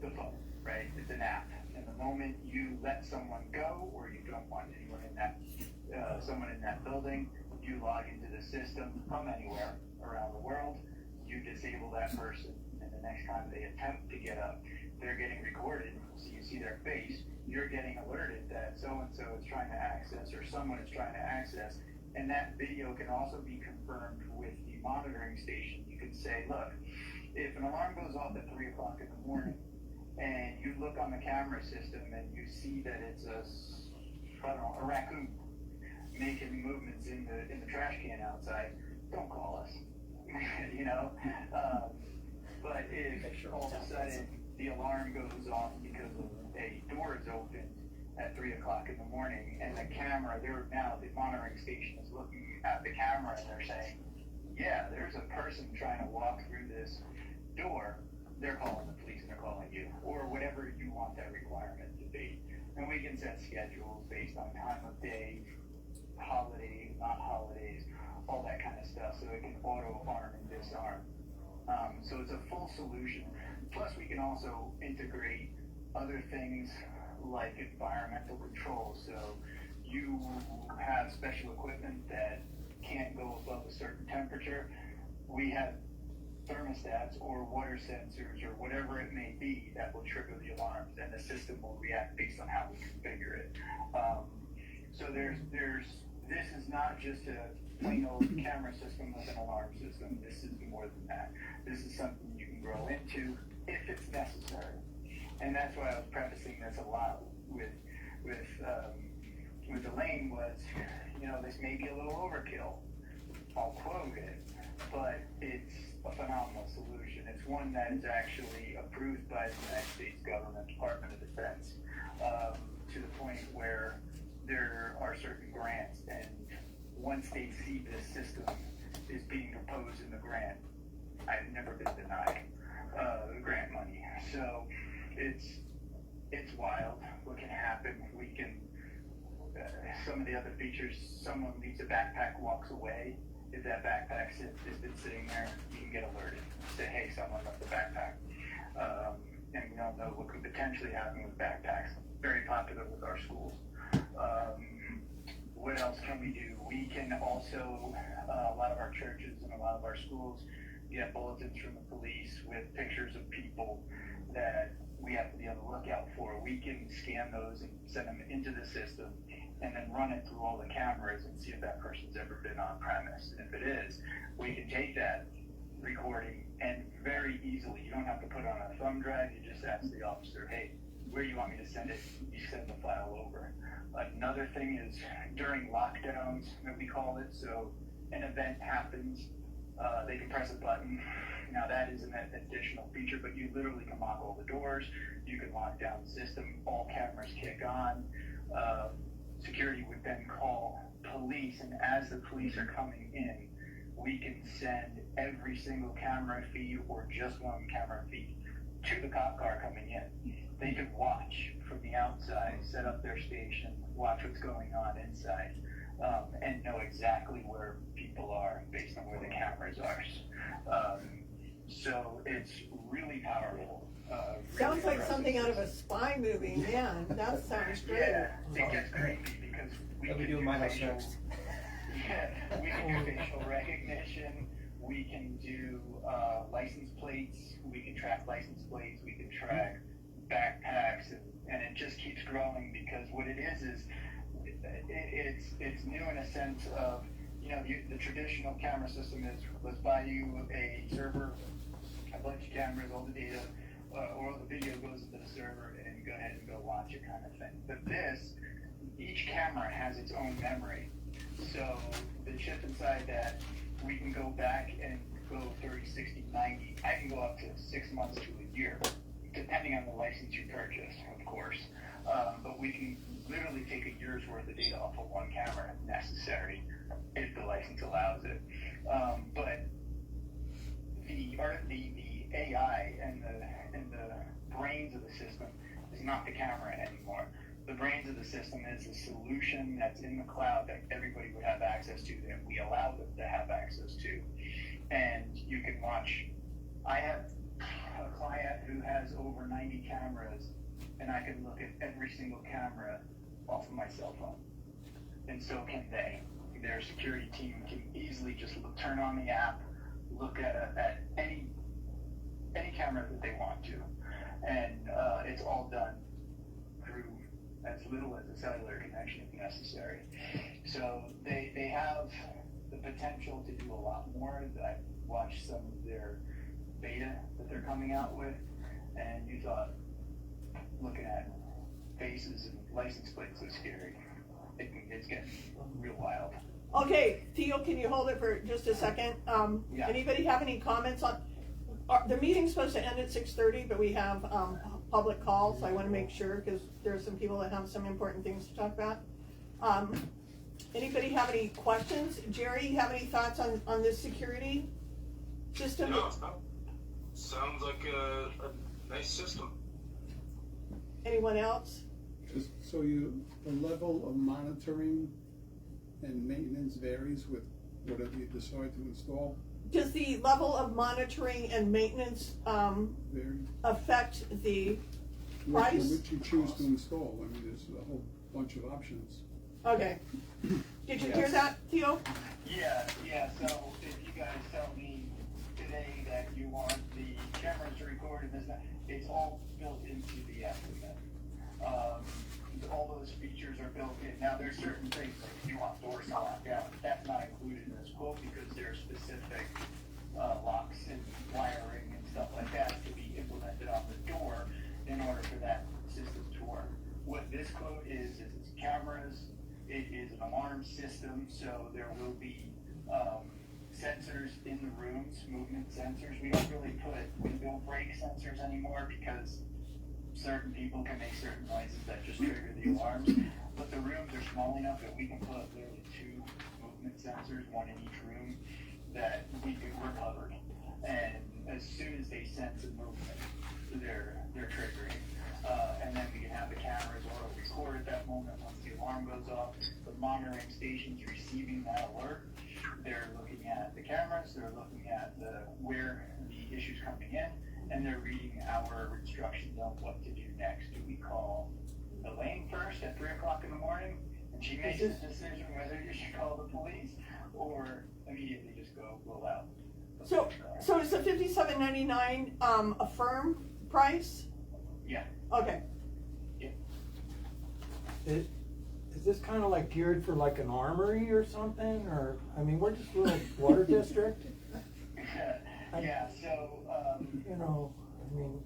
the phone, right? It's an app. And the moment you let someone go, or you don't want anyone in that, someone in that building, you log into the system from anywhere around the world, you disable that person, and the next time they attempt to get up, they're getting recorded, so you see their face, you're getting alerted that so-and-so is trying to access, or someone is trying to access, and that video can also be confirmed with the monitoring station. You can say, look, if an alarm goes off at 3 o'clock in the morning, and you look on the camera system and you see that it's a raccoon making movements in the trash can outside, don't call us. But if all of a sudden the alarm goes off because a door is opened at 3 o'clock in the morning, and the monitoring station is looking at the camera and they're saying, yeah, there's a person trying to walk through this door, they're calling the police and they're calling you, or whatever you want that requirement to be. And we can set schedules based on time of day, holidays, not holidays, all that kind of stuff, so it can auto-arm and disarm. So it's a full solution. Plus we can also integrate other things like environmental control. So you have special equipment that can't go above a certain temperature. We have thermostats or water sensors or whatever it may be that will trigger the alarms, and the system will react based on how we configure it. So this is not just a plain old camera system with an alarm system. This is more than that. This is something you can grow into if it's necessary. And that's why I was prefacing this a lot with Elaine was, this may be a little overkill. I'll quote it, but it's a phenomenal solution. It's one that is actually approved by the United States government, Department of Defense, to the point where there are certain grants, and once they see this system is being proposed in the grant, I've never been denied. So it's wild what can happen. We can, some of the other features, someone leaves a backpack, walks away. If that backpack has been sitting there, you can get alerted. Say, hey, someone left the backpack. And we don't know what could potentially happen with backpacks. Very popular with our schools. What else can we do? We can also, a lot of our churches and a lot of our schools get bulletins from the police with pictures of people that we have to be on the lookout for. We can scan those and send them into the system and then run it through all the cameras and see if that person's ever been on premise. And if it is, we can take that recording and very easily, you don't have to put it on a thumb drive, you just ask the officer, hey, where do you want me to send it? You send the file over. Another thing is during lockdowns, that we call it, so an event happens, they can press a button. Now that is an additional feature, but you literally can lock all the doors, you can lock down the system, all cameras kick on. Security would then call police, and as the police are coming in, we can send every single camera feed or just one camera feed to the cop car coming in. They can watch from the outside, set up their station, watch what's going on inside, and know exactly where people are based on where the cameras are. So it's really powerful. Sounds like something out of a spy movie, man. That sounds great. Yeah, it gets creepy because we can do facial. Yeah, we can do facial recognition. We can do license plates. We can track license plates. We can track backpacks, and it just keeps growing because what it is it's new in a sense of, you know, the traditional camera system is, let's buy you a server, a bunch of cameras, all the data, or all the video goes into the server, and go ahead and go watch it kind of thing. But this, each camera has its own memory. So the chip inside that, we can go back and go 30, 60, 90. I can go up to 6 months to a year, depending on the license you purchase, of course. But we can literally take a year's worth of data off of one camera if necessary, if the license allows it. But the AI and the brains of the system is not the camera anymore. The brains of the system is a solution that's in the cloud that everybody would have access to, that we allow them to have access to. And you can watch. I have a client who has over 90 cameras, and I can look at every single camera off of my cell phone. And so can they. Their security team can easily just turn on the app, look at any camera that they want to. And it's all done through as little as a cellular connection if necessary. So they have the potential to do a lot more. I watched some of their beta that they're coming out with, and you thought looking at faces and license plates was scary. It's getting real wild. Okay, Theo, can you hold it for just a second? Yeah. Anybody have any comments on, the meeting's supposed to end at 6:30, but we have public calls, so I want to make sure, because there are some people that have some important things to talk about. Anybody have any questions? Jerry, you have any thoughts on this security system? No, sounds like a nice system. Anyone else? Just so the level of monitoring and maintenance varies with whatever you decide to install? Does the level of monitoring and maintenance Vary? affect the price? Which you choose to install. I mean, there's a whole bunch of options. Okay. Did you hear that, Theo? Yeah. So if you guys tell me today that you want the cameras to record and this, it's all built into the estimate. All those features are built in. Now there's certain things like if you want doors to lock down, that's not included in this quote because there's specific locks and wiring and stuff like that to be implemented on the door in order for that system to work. What this quote is it's cameras. It is an alarm system, so there will be sensors in the rooms, movement sensors. We don't really put window brake sensors anymore because certain people can make certain noises that just trigger the alarms. But the rooms are small enough that we can put literally 2 movement sensors, one in each room, that we're covered. And as soon as they sense a movement, they're triggering. And then we can have the cameras auto record at that moment once the alarm goes off. The monitoring station's receiving that alert. They're looking at the cameras, they're looking at where the issue's coming in, and they're reading our instructions on what to do next. Do we call Elaine first at 3 o'clock in the morning, and she makes the decision whether you should call the police, or immediately just go out? So is the $57.99 a firm price? Yeah. Okay. Is this kind of like geared for like an armory or something, or, I mean, we're just a little water district. Yeah, so, you know, I mean,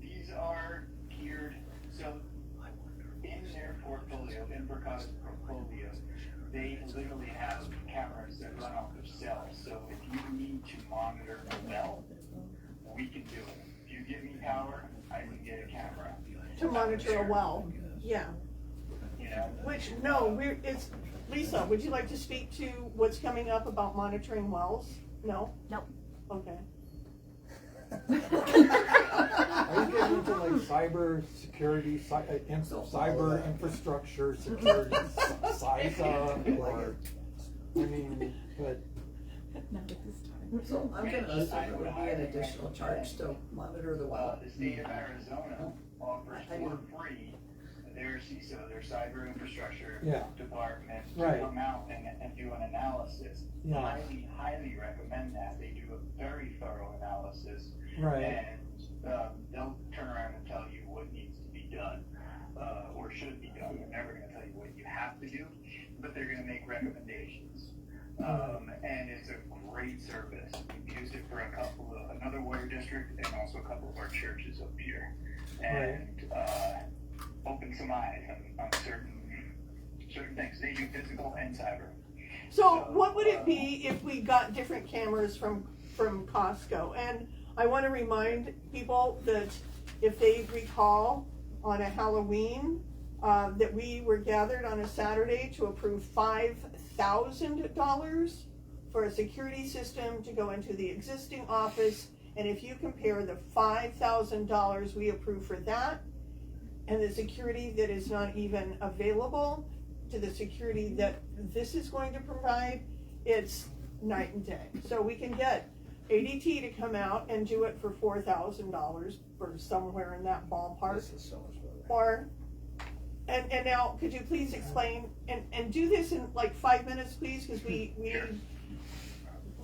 these are geared, so in their portfolio, in Verka's portfolio, they literally have cameras that run off of cells. So if you need to monitor a well, we can do it. If you give me power, I can get a camera. To monitor a well, yeah. You know? Which, no, it's, Lisa, would you like to speak to what's coming up about monitoring wells? No? No. Okay. are you getting into like cyber security, cyber infrastructure security, CISA, or, I mean, but. Not at this time. So I'm gonna assume it would be an additional charge to monitor the well. The state of Arizona offers for free their CISO, their cyber infrastructure department, to come out and do an analysis. Yeah. Highly recommend that. They do a very thorough analysis. Right. And they'll turn around and tell you what needs to be done, or should be done. They're never gonna tell you what you have to do, but they're gonna make recommendations. And it's a great service. We've used it for another water district, and also a couple of our churches up here. And opened some eyes on certain things. They do physical and cyber. So what would it be if we got different cameras from Costco? And I want to remind people that if they recall on a Halloween, that we were gathered on a Saturday to approve $5,000 for a security system to go into the existing office. And if you compare the $5,000 we approved for that and the security that is not even available to the security that this is going to provide, it's night and day. So we can get ADT to come out and do it for $4,000 or somewhere in that ballpark. This is so much better. Or, and now, could you please explain, and do this in like 5 minutes, please, because we need,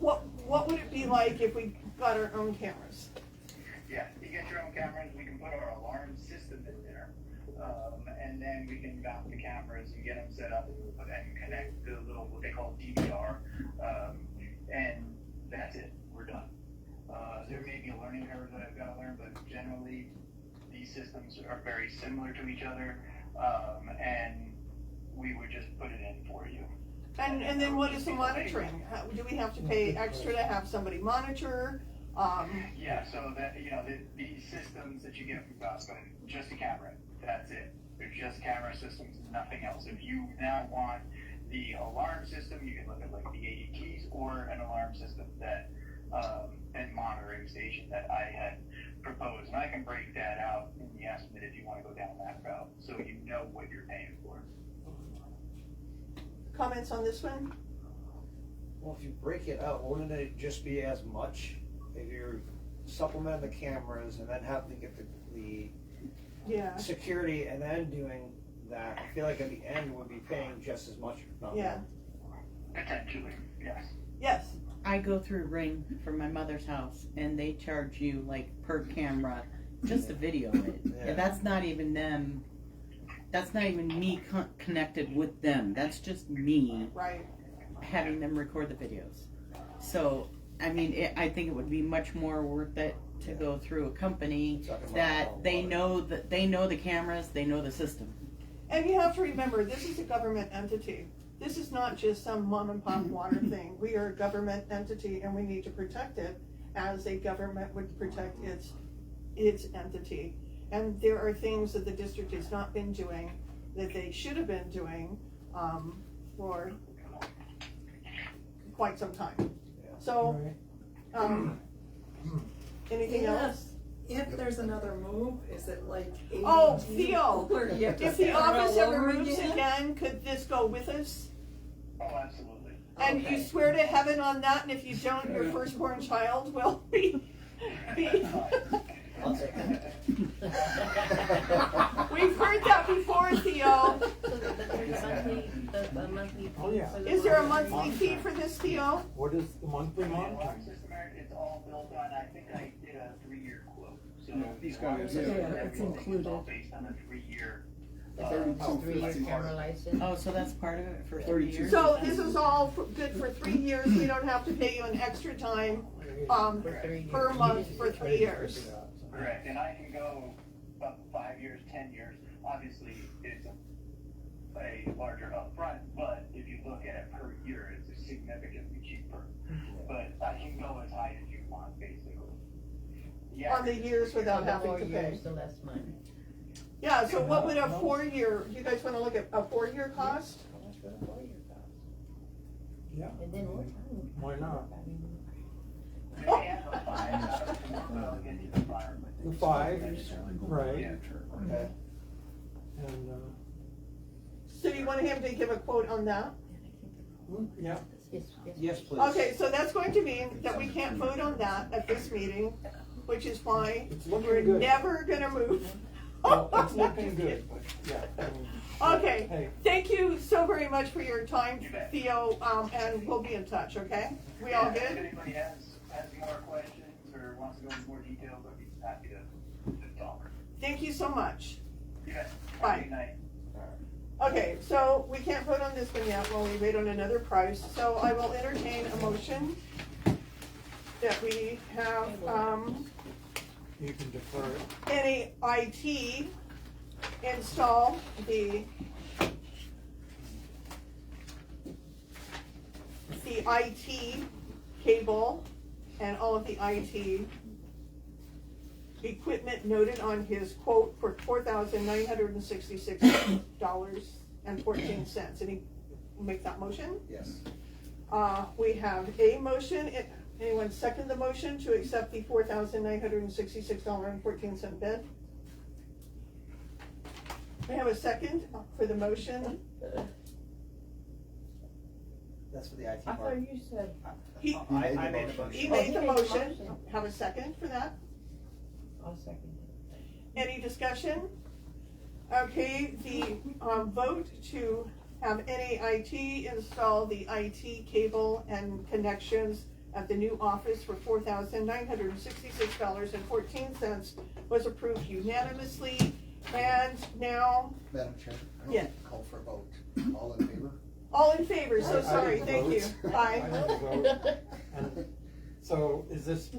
what would it be like if we got our own cameras? Yeah, you get your own cameras, we can put our alarm system in there, and then we can mount the cameras and get them set up and connect the little, what they call DVR, and that's it, we're done. There may be a learning curve that I've got to learn, but generally these systems are very similar to each other, and we would just put it in for you. And then what is the monitoring? Do we have to pay extra to have somebody monitor? Yeah, so that, these systems that you get from Costco, just a camera, that's it. They're just camera systems, nothing else. If you now want the alarm system, you can look at like the ADTs or an alarm system that, and monitoring station that I had proposed. And I can break that out in the estimate if you want to go down that route, so you know what you're paying for. Comments on this one? Well, if you break it out, wouldn't it just be as much if you're supplementing the cameras and then having to get the security and then doing that? I feel like at the end we'd be paying just as much, if not more. Potentially, yes. Yes. I go through Ring for my mother's house, and they charge you like per camera just to video it. Yeah. That's not even them. That's not even me connected with them. That's just me having them record the videos. So, I mean, I think it would be much more worth it to go through a company that they know the cameras, they know the system. And you have to remember, this is a government entity. This is not just some mom and pop water thing. We are a government entity, and we need to protect it as a government would protect its entity. And there are things that the district has not been doing that they should have been doing for quite some time. So, anything else? if there's another move, is it like AT&T? Oh, Theo, Or you have to if the start office all ever over moves again, could this go with us? Oh, absolutely. And Okay. you swear to heaven on that, and if you don't, your firstborn child will be. I'll take it. We've heard that before, Theo. So there's a monthly Oh, yeah. for the Is there a monitoring? monthly fee for this, Theo? What is the monthly The alarm monitoring? system, it's all built on, I think I did a 3-year quote. So he's the got alarm it, system, yeah. It's everything is all included. based on a 3-year. 3-year camera license. Oh, so that's part of it for 3 years? So this is all good for 3 years. We don't have to pay you an extra time For 3 years. per month for 3 years. Correct, and I can go up 5 years, 10 years. Obviously, it's a larger upfront, but if you look at it per year, it's significantly cheaper. But I can go as high as you want, basically. On the years without The having more to pay. years, the less money. Yeah, so what would a 4-year, you guys wanna look at a 4-year cost? How much would a 4-year cost? Yeah. And then what time? Why not? They have a 5, but I'll get you the 5. The 5, right, Yeah. Okay. and, So do you want him to give a quote on that? yeah, Yes, please. Okay, so that's going to mean that we can't vote on that at this meeting, which is why it's looking we're good. never gonna move. Well, it's looking good, but, yeah. I mean, Okay, Hey, thank you so very much for your time, Theo, and we'll be in touch, okay? We all If good? anybody has more questions or wants to go into more details, I'd be happy to talk. Thank you so much. Yeah. Bye. Good night. Okay, so we can't vote on this one yet while we wait on another price, so I will entertain a motion that we have, you can defer it. any IT install the IT cable and all of the IT equipment noted on his quote for $4,966.14. Any make that motion? Yes. We have a motion. Anyone second the motion to accept the $4,966.14 bid? I have a second for the motion. That's for the IT I thought part. you said. He, I made the he motion. made the Oh, he made the motion. motion. Have a second for that? I'll second it. Any discussion? Okay, the vote to have NAIT install the IT cable and connections at the new office for $4,966.14 was approved unanimously. And now, Madam Chair, I Yeah. don't call for a vote. All in favor? all in favor, so I sorry, didn't thank you. vote. I Aye. didn't vote. And so is this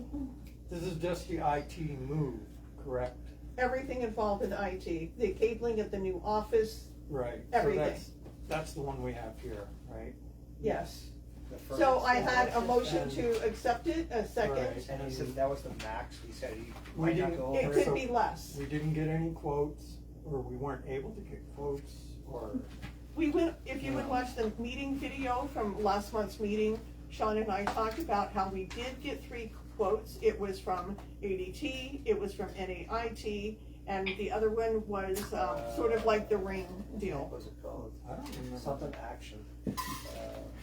is just the IT move, correct? Everything involved with IT, the cabling at the new office, Right. Everything. So that's the one we have here, right? yes. The first- So I had a motion to accept it, a second. Right. And he said that was the max. He said he We might not didn't- go It over. could So- be less. We didn't get any quotes, or we weren't able to get quotes, or, We went, if you would watch the meeting video from last month's meeting, Sean and I talked about how we did get 3 quotes. It was from ADT, it was from NAIT, and the other one was sort of like the ring deal. What was it called? I don't remember. Something action.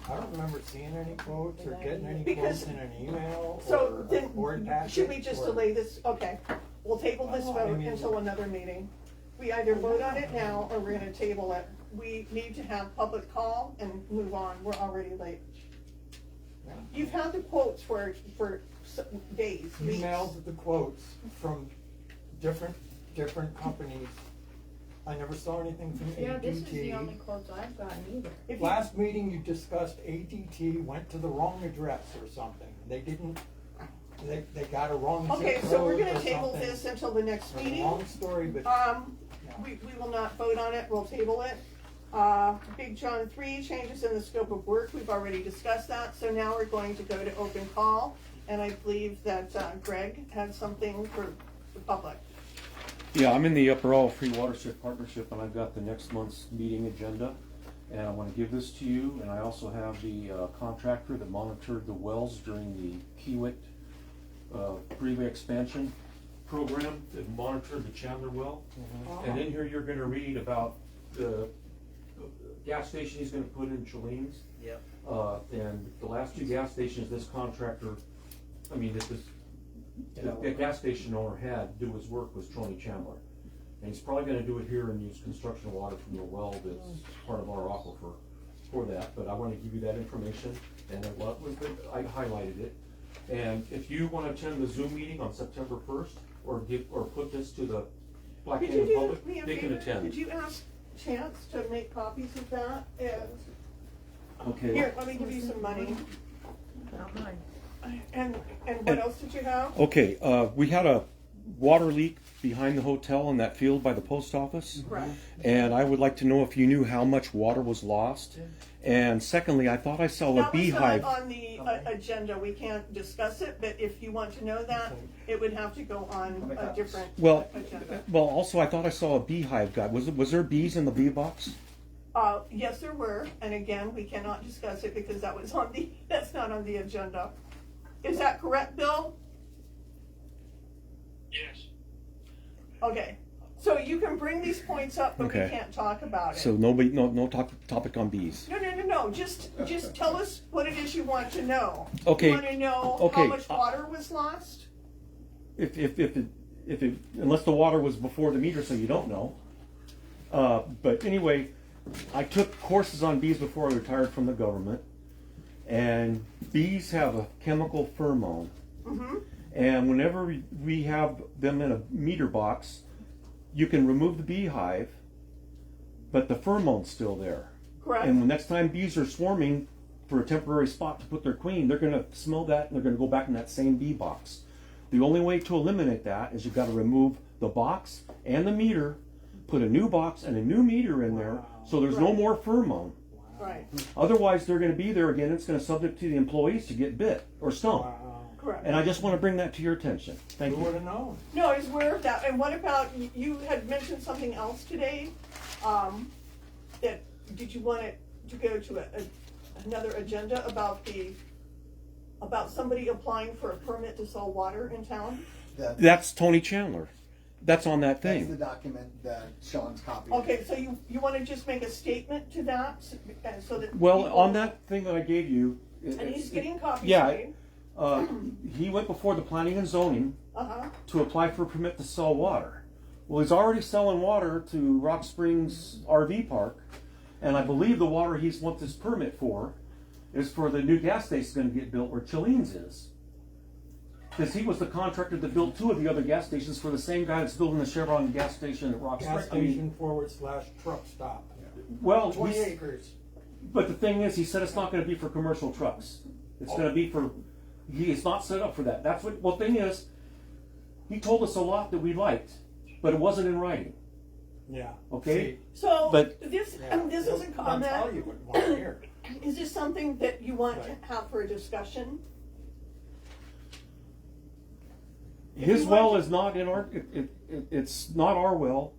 I don't remember seeing any quotes or getting any Because- quotes in an email So or a then, board packet. should we just or- delay this? Okay, we'll table this Well, I vote mean- until another meeting. We either vote on it now or we're gonna table it. We need to have public call and move on, we're already late. Yeah. You've had the quotes for days, weeks. Emails with the quotes from different companies. I never saw anything from ADT. Yeah, this is the only quotes I've gotten either. If you- Last meeting you discussed ADT went to the wrong address or something. They didn't, they got a wrong zip Okay, so we're code gonna or table something. this until the next It's a meeting. long story, but We will not vote on it, we'll table it. Big John 3, changes in the scope of work, we've already discussed that, so now we're going to go to open call. And I believe that Greg had something for the public. Yeah, I'm in the Upper All Free Watershed Partnership, and I've got the next month's meeting agenda. And I want to give this to you, and I also have the contractor that monitored the wells during the Kiewit freeway expansion. program that monitored the Chandler well. And in here, you're gonna read about the gas station he's gonna put in Chaleen's. Yep. And the last 2 gas stations this contractor, the gas station owner had to do his work was Tony Chandler. And he's probably gonna do it here and use construction water from the well that's part of our aquifer for that, but I wanna give you that information, and I highlighted it. And if you wanna attend the Zoom meeting on September 1st, or put this to the Black Could Canyon you do public, me a they can favor? attend. Could you ask Chance to make copies of that? Okay. Here, let me give you some money. Not mine. And what else did you have? Okay, we had a water leak behind the hotel in that field by the post office. Right. And I would like to know if you knew how much water was lost. And secondly, I thought I saw a beehive. That was not on the agenda. We can't discuss it, but if you want to know that, it would have to go on a different agenda. Well, also I thought I saw a beehive guy. Was there bees in the bee box? Yes, there were, and again, we cannot discuss it because that's not on the agenda. Is that correct, Bill? Yes. Okay, so you can bring these points up, but we can't talk about it. So no topic on bees. No, just tell us what it is you want to know. Okay. You want to know how much water was lost? If unless the water was before the meter, so you don't know. But anyway, I took courses on bees before I retired from the government, and bees have a chemical pheromone. Mm-hmm. And whenever we have them in a meter box, you can remove the beehive, but the pheromone's still there. Correct. And the next time bees are swarming for a temporary spot to put their queen, they're going to smell that and they're going to go back in that same bee box. The only way to eliminate that is you've got to remove the box and the meter, put a new box and a new meter in there, so there's no more pheromone. Right. Otherwise, they're going to be there again. It's going to subject to the employees to get bit or stung. Correct. And I just want to bring that to your attention. Thank you. Who would have known? No, I was aware of that. And what about, you had mentioned something else today, did you want to go to another agenda about somebody applying for a permit to sell water in town? That's Tony Chandler. That's on that That's thing. the document that Sean's copied. Okay, so you want to just make a statement to that, so that Well, people- on that thing that I gave you. And he's getting copies Yeah. made. He went before the planning and zoning Uh-huh. to apply for a permit to sell water. Well, he's already selling water to Rock Springs RV Park, and I believe the water he's wants this permit for is for the new gas station going to get built where Chaleen's is. Because he was the contractor that built 2 of the other gas stations for the same guy that's building the Chevron gas station at Rock Gas Springs. station / truck stop. Well, 20 acres. But the thing is, he said it's not going to be for commercial trucks. It's going to be for. He is not set up for that. That's what. Well, thing is, he told us a lot that we liked, but it wasn't in writing. Yeah. Okay. So But- this is a I'll comment. tell you what I want to hear. Is this something that you want to have for a discussion? His well is not in our. It's not our well.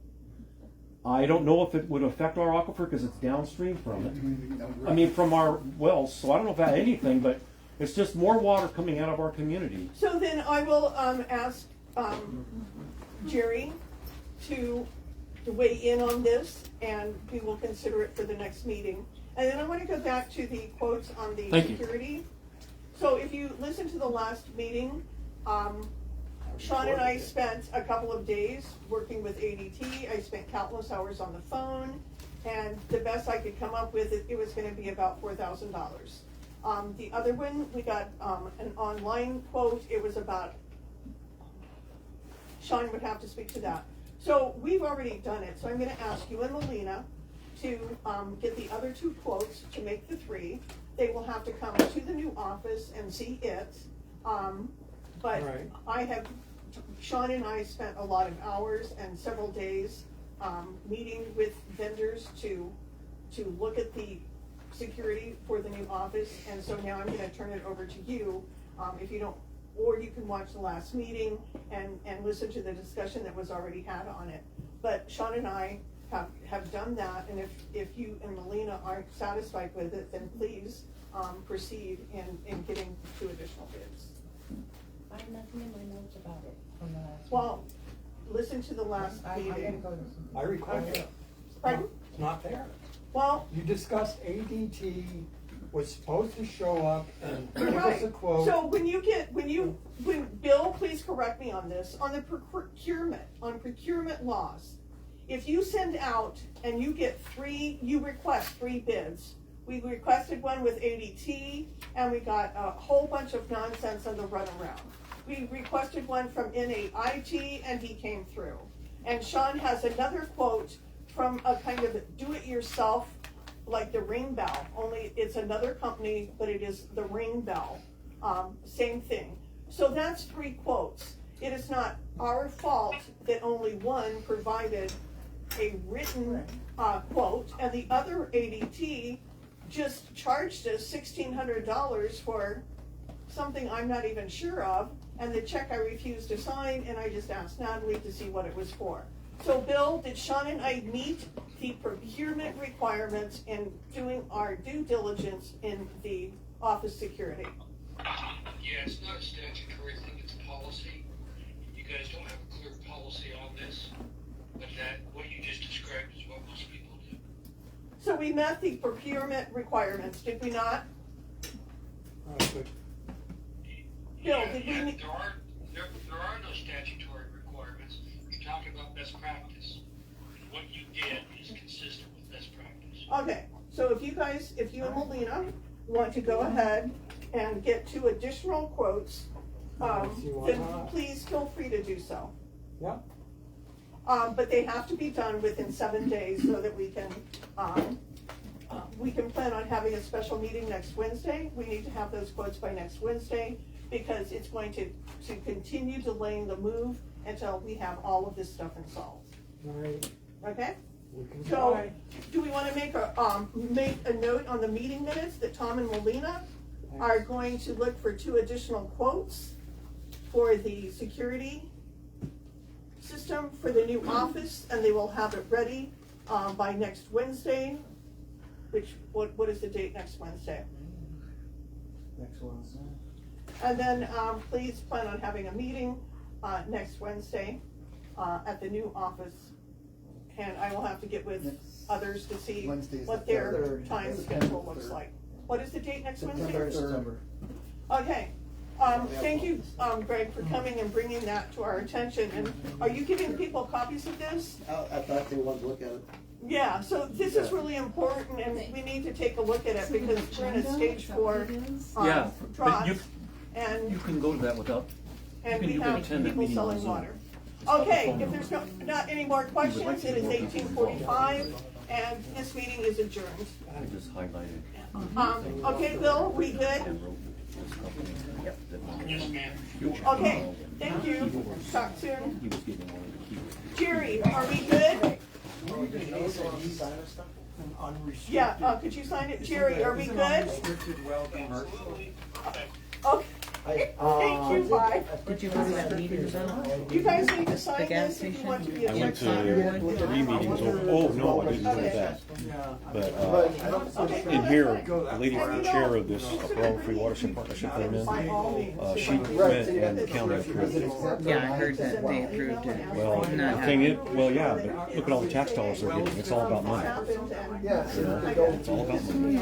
I don't know if it would affect our aquifer because it's downstream from it. I mean, from our wells. So I don't know if that anything, but it's just more water coming out of our community. So then I will ask Jerry to weigh in on this, and we will consider it for the next meeting. And then I want to go back to the quotes on the Thank you. security. So if you listen to the last meeting, Sean and I spent a couple of days working with ADT. I spent countless hours on the phone, and the best I could come up with, it was going to be about $4,000. The other one, we got an online quote. It was about, Sean would have to speak to that. So we've already done it. So I'm going to ask you and Melina to get the other 2 quotes to make the 3. They will have to come to the new office and see it. But Right. Sean and I spent a lot of hours and several days meeting with vendors to look at the security for the new office. And so now I'm going to turn it over to you. If you don't, or you can watch the last meeting and listen to the discussion that was already had on it. But Sean and I have done that, and if you and Melina aren't satisfied with it, then please proceed in getting 2 additional bids. I have nothing in my notes about it from the last. Well, listen to the last meeting. I recall it. Pardon? It's not fair. Well, You discussed ADT was supposed to show up and give us a right, quote. so when Bill, please correct me on this, on the procurement laws, if you send out and you get you request 3 bids, we requested one with ADT and we got a whole bunch of nonsense on the runaround. We requested one from NAIT and he came through. And Sean has another quote from a kind of do-it-yourself, like the ring bell, only it's another company, but it is the ring bell. Same thing. So that's 3 quotes. It is not our fault that only one provided a written quote, and the other ADT just charged us $1,600 for something I'm not even sure of, and the check I refused to sign, and I just asked Natalie to see what it was for. So Bill, did Sean and I meet the procurement requirements in doing our due diligence in the office security? Yeah, it's not a statutory thing, it's a policy. You guys don't have a clear policy on this, but what you just described is what most people do. So we met the procurement requirements, did we not? Bill, did we meet? There are no statutory requirements. You're talking about best practice. What you did is consistent with best practice. Okay, so if you and Melina want to go ahead and get 2 additional quotes, then please feel free to do so. Yeah. But they have to be done within 7 days so that we can plan on having a special meeting next Wednesday. We need to have those quotes by next Wednesday because it's going to continue delaying the move until we have all of this stuff installed. Right. Okay? We can So, try. do we wanna make a note on the meeting minutes that Tom and Melina are going to look for 2 additional quotes for the security system for the new office, and they will have it ready, by next Wednesday, what is the date next Wednesday? Next Wednesday. And then, please plan on having a meeting, next Wednesday, at the new office. And I will have to get with others to see Wednesday's what the their third. time schedule looks like. What is the date next Wednesday? September. Okay, thank you, Greg, for coming and bringing that to our attention. And are you giving people copies of this? I thought they wanted to look at it. Yeah, so this is really important and we need to take a look at it because we're in a stage 4, Yeah, but you, drought. And you can go to that without, And can- we you can have attend that people meeting on selling Zoom. water. Okay, if there's not any more questions, it is 18:45, and this meeting is adjourned. I just highlighted. Okay, Bill, we good? Yes, ma'am. Okay, thank you. Talk soon. He was getting all of the key. Jerry, are we good? Yeah, could you sign it? Jerry, are we good? Unrestricted well commercial. Okay. Thank you, bye. Did you go to that meeting? You guys need to sign The gas this if you want to be a I went check signer. to 3 meetings over, oh, no, I didn't go to that. But, in here, the lady from the chair of this Brown Free Watershed Partnership that I'm in, she went and the county approved it. Yeah, I heard that they approved it. Well, the thing is, well, yeah, but look at all the tax dollars they're getting, it's all about money. Yes. You know, it's all about money.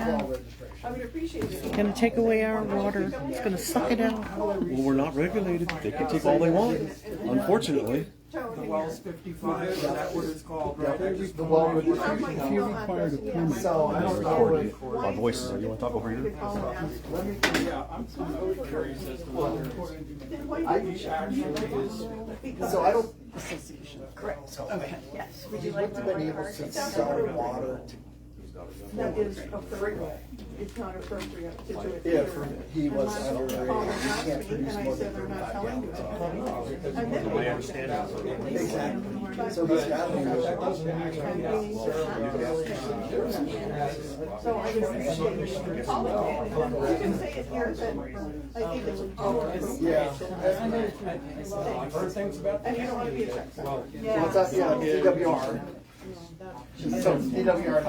I would appreciate it. Gonna take away our water. It's gonna suck it out. Well, we're not regulated, they can take all they want, unfortunately. The well's 55, is that what it's called, right? The well would, If you required a permit. so I don't know if. Our voices, you wanna talk over here? Yeah, I'm curious as to whether he actually is. So I don't, Correct. Okay. Yes. would you like to been able to sell water That is appropriate. It's not appropriate to do it if here. he was And my under, caller you asked can't me, produce and I more said, than I'm not 35 telling you. gallons. And then I understand that. Exactly. So he's got So I would appreciate you calling me. You can say it here, but I think it's appropriate. Yeah. I've heard things about that. And you don't want to be a check signer. What's that? Yeah, DWR. So DWR,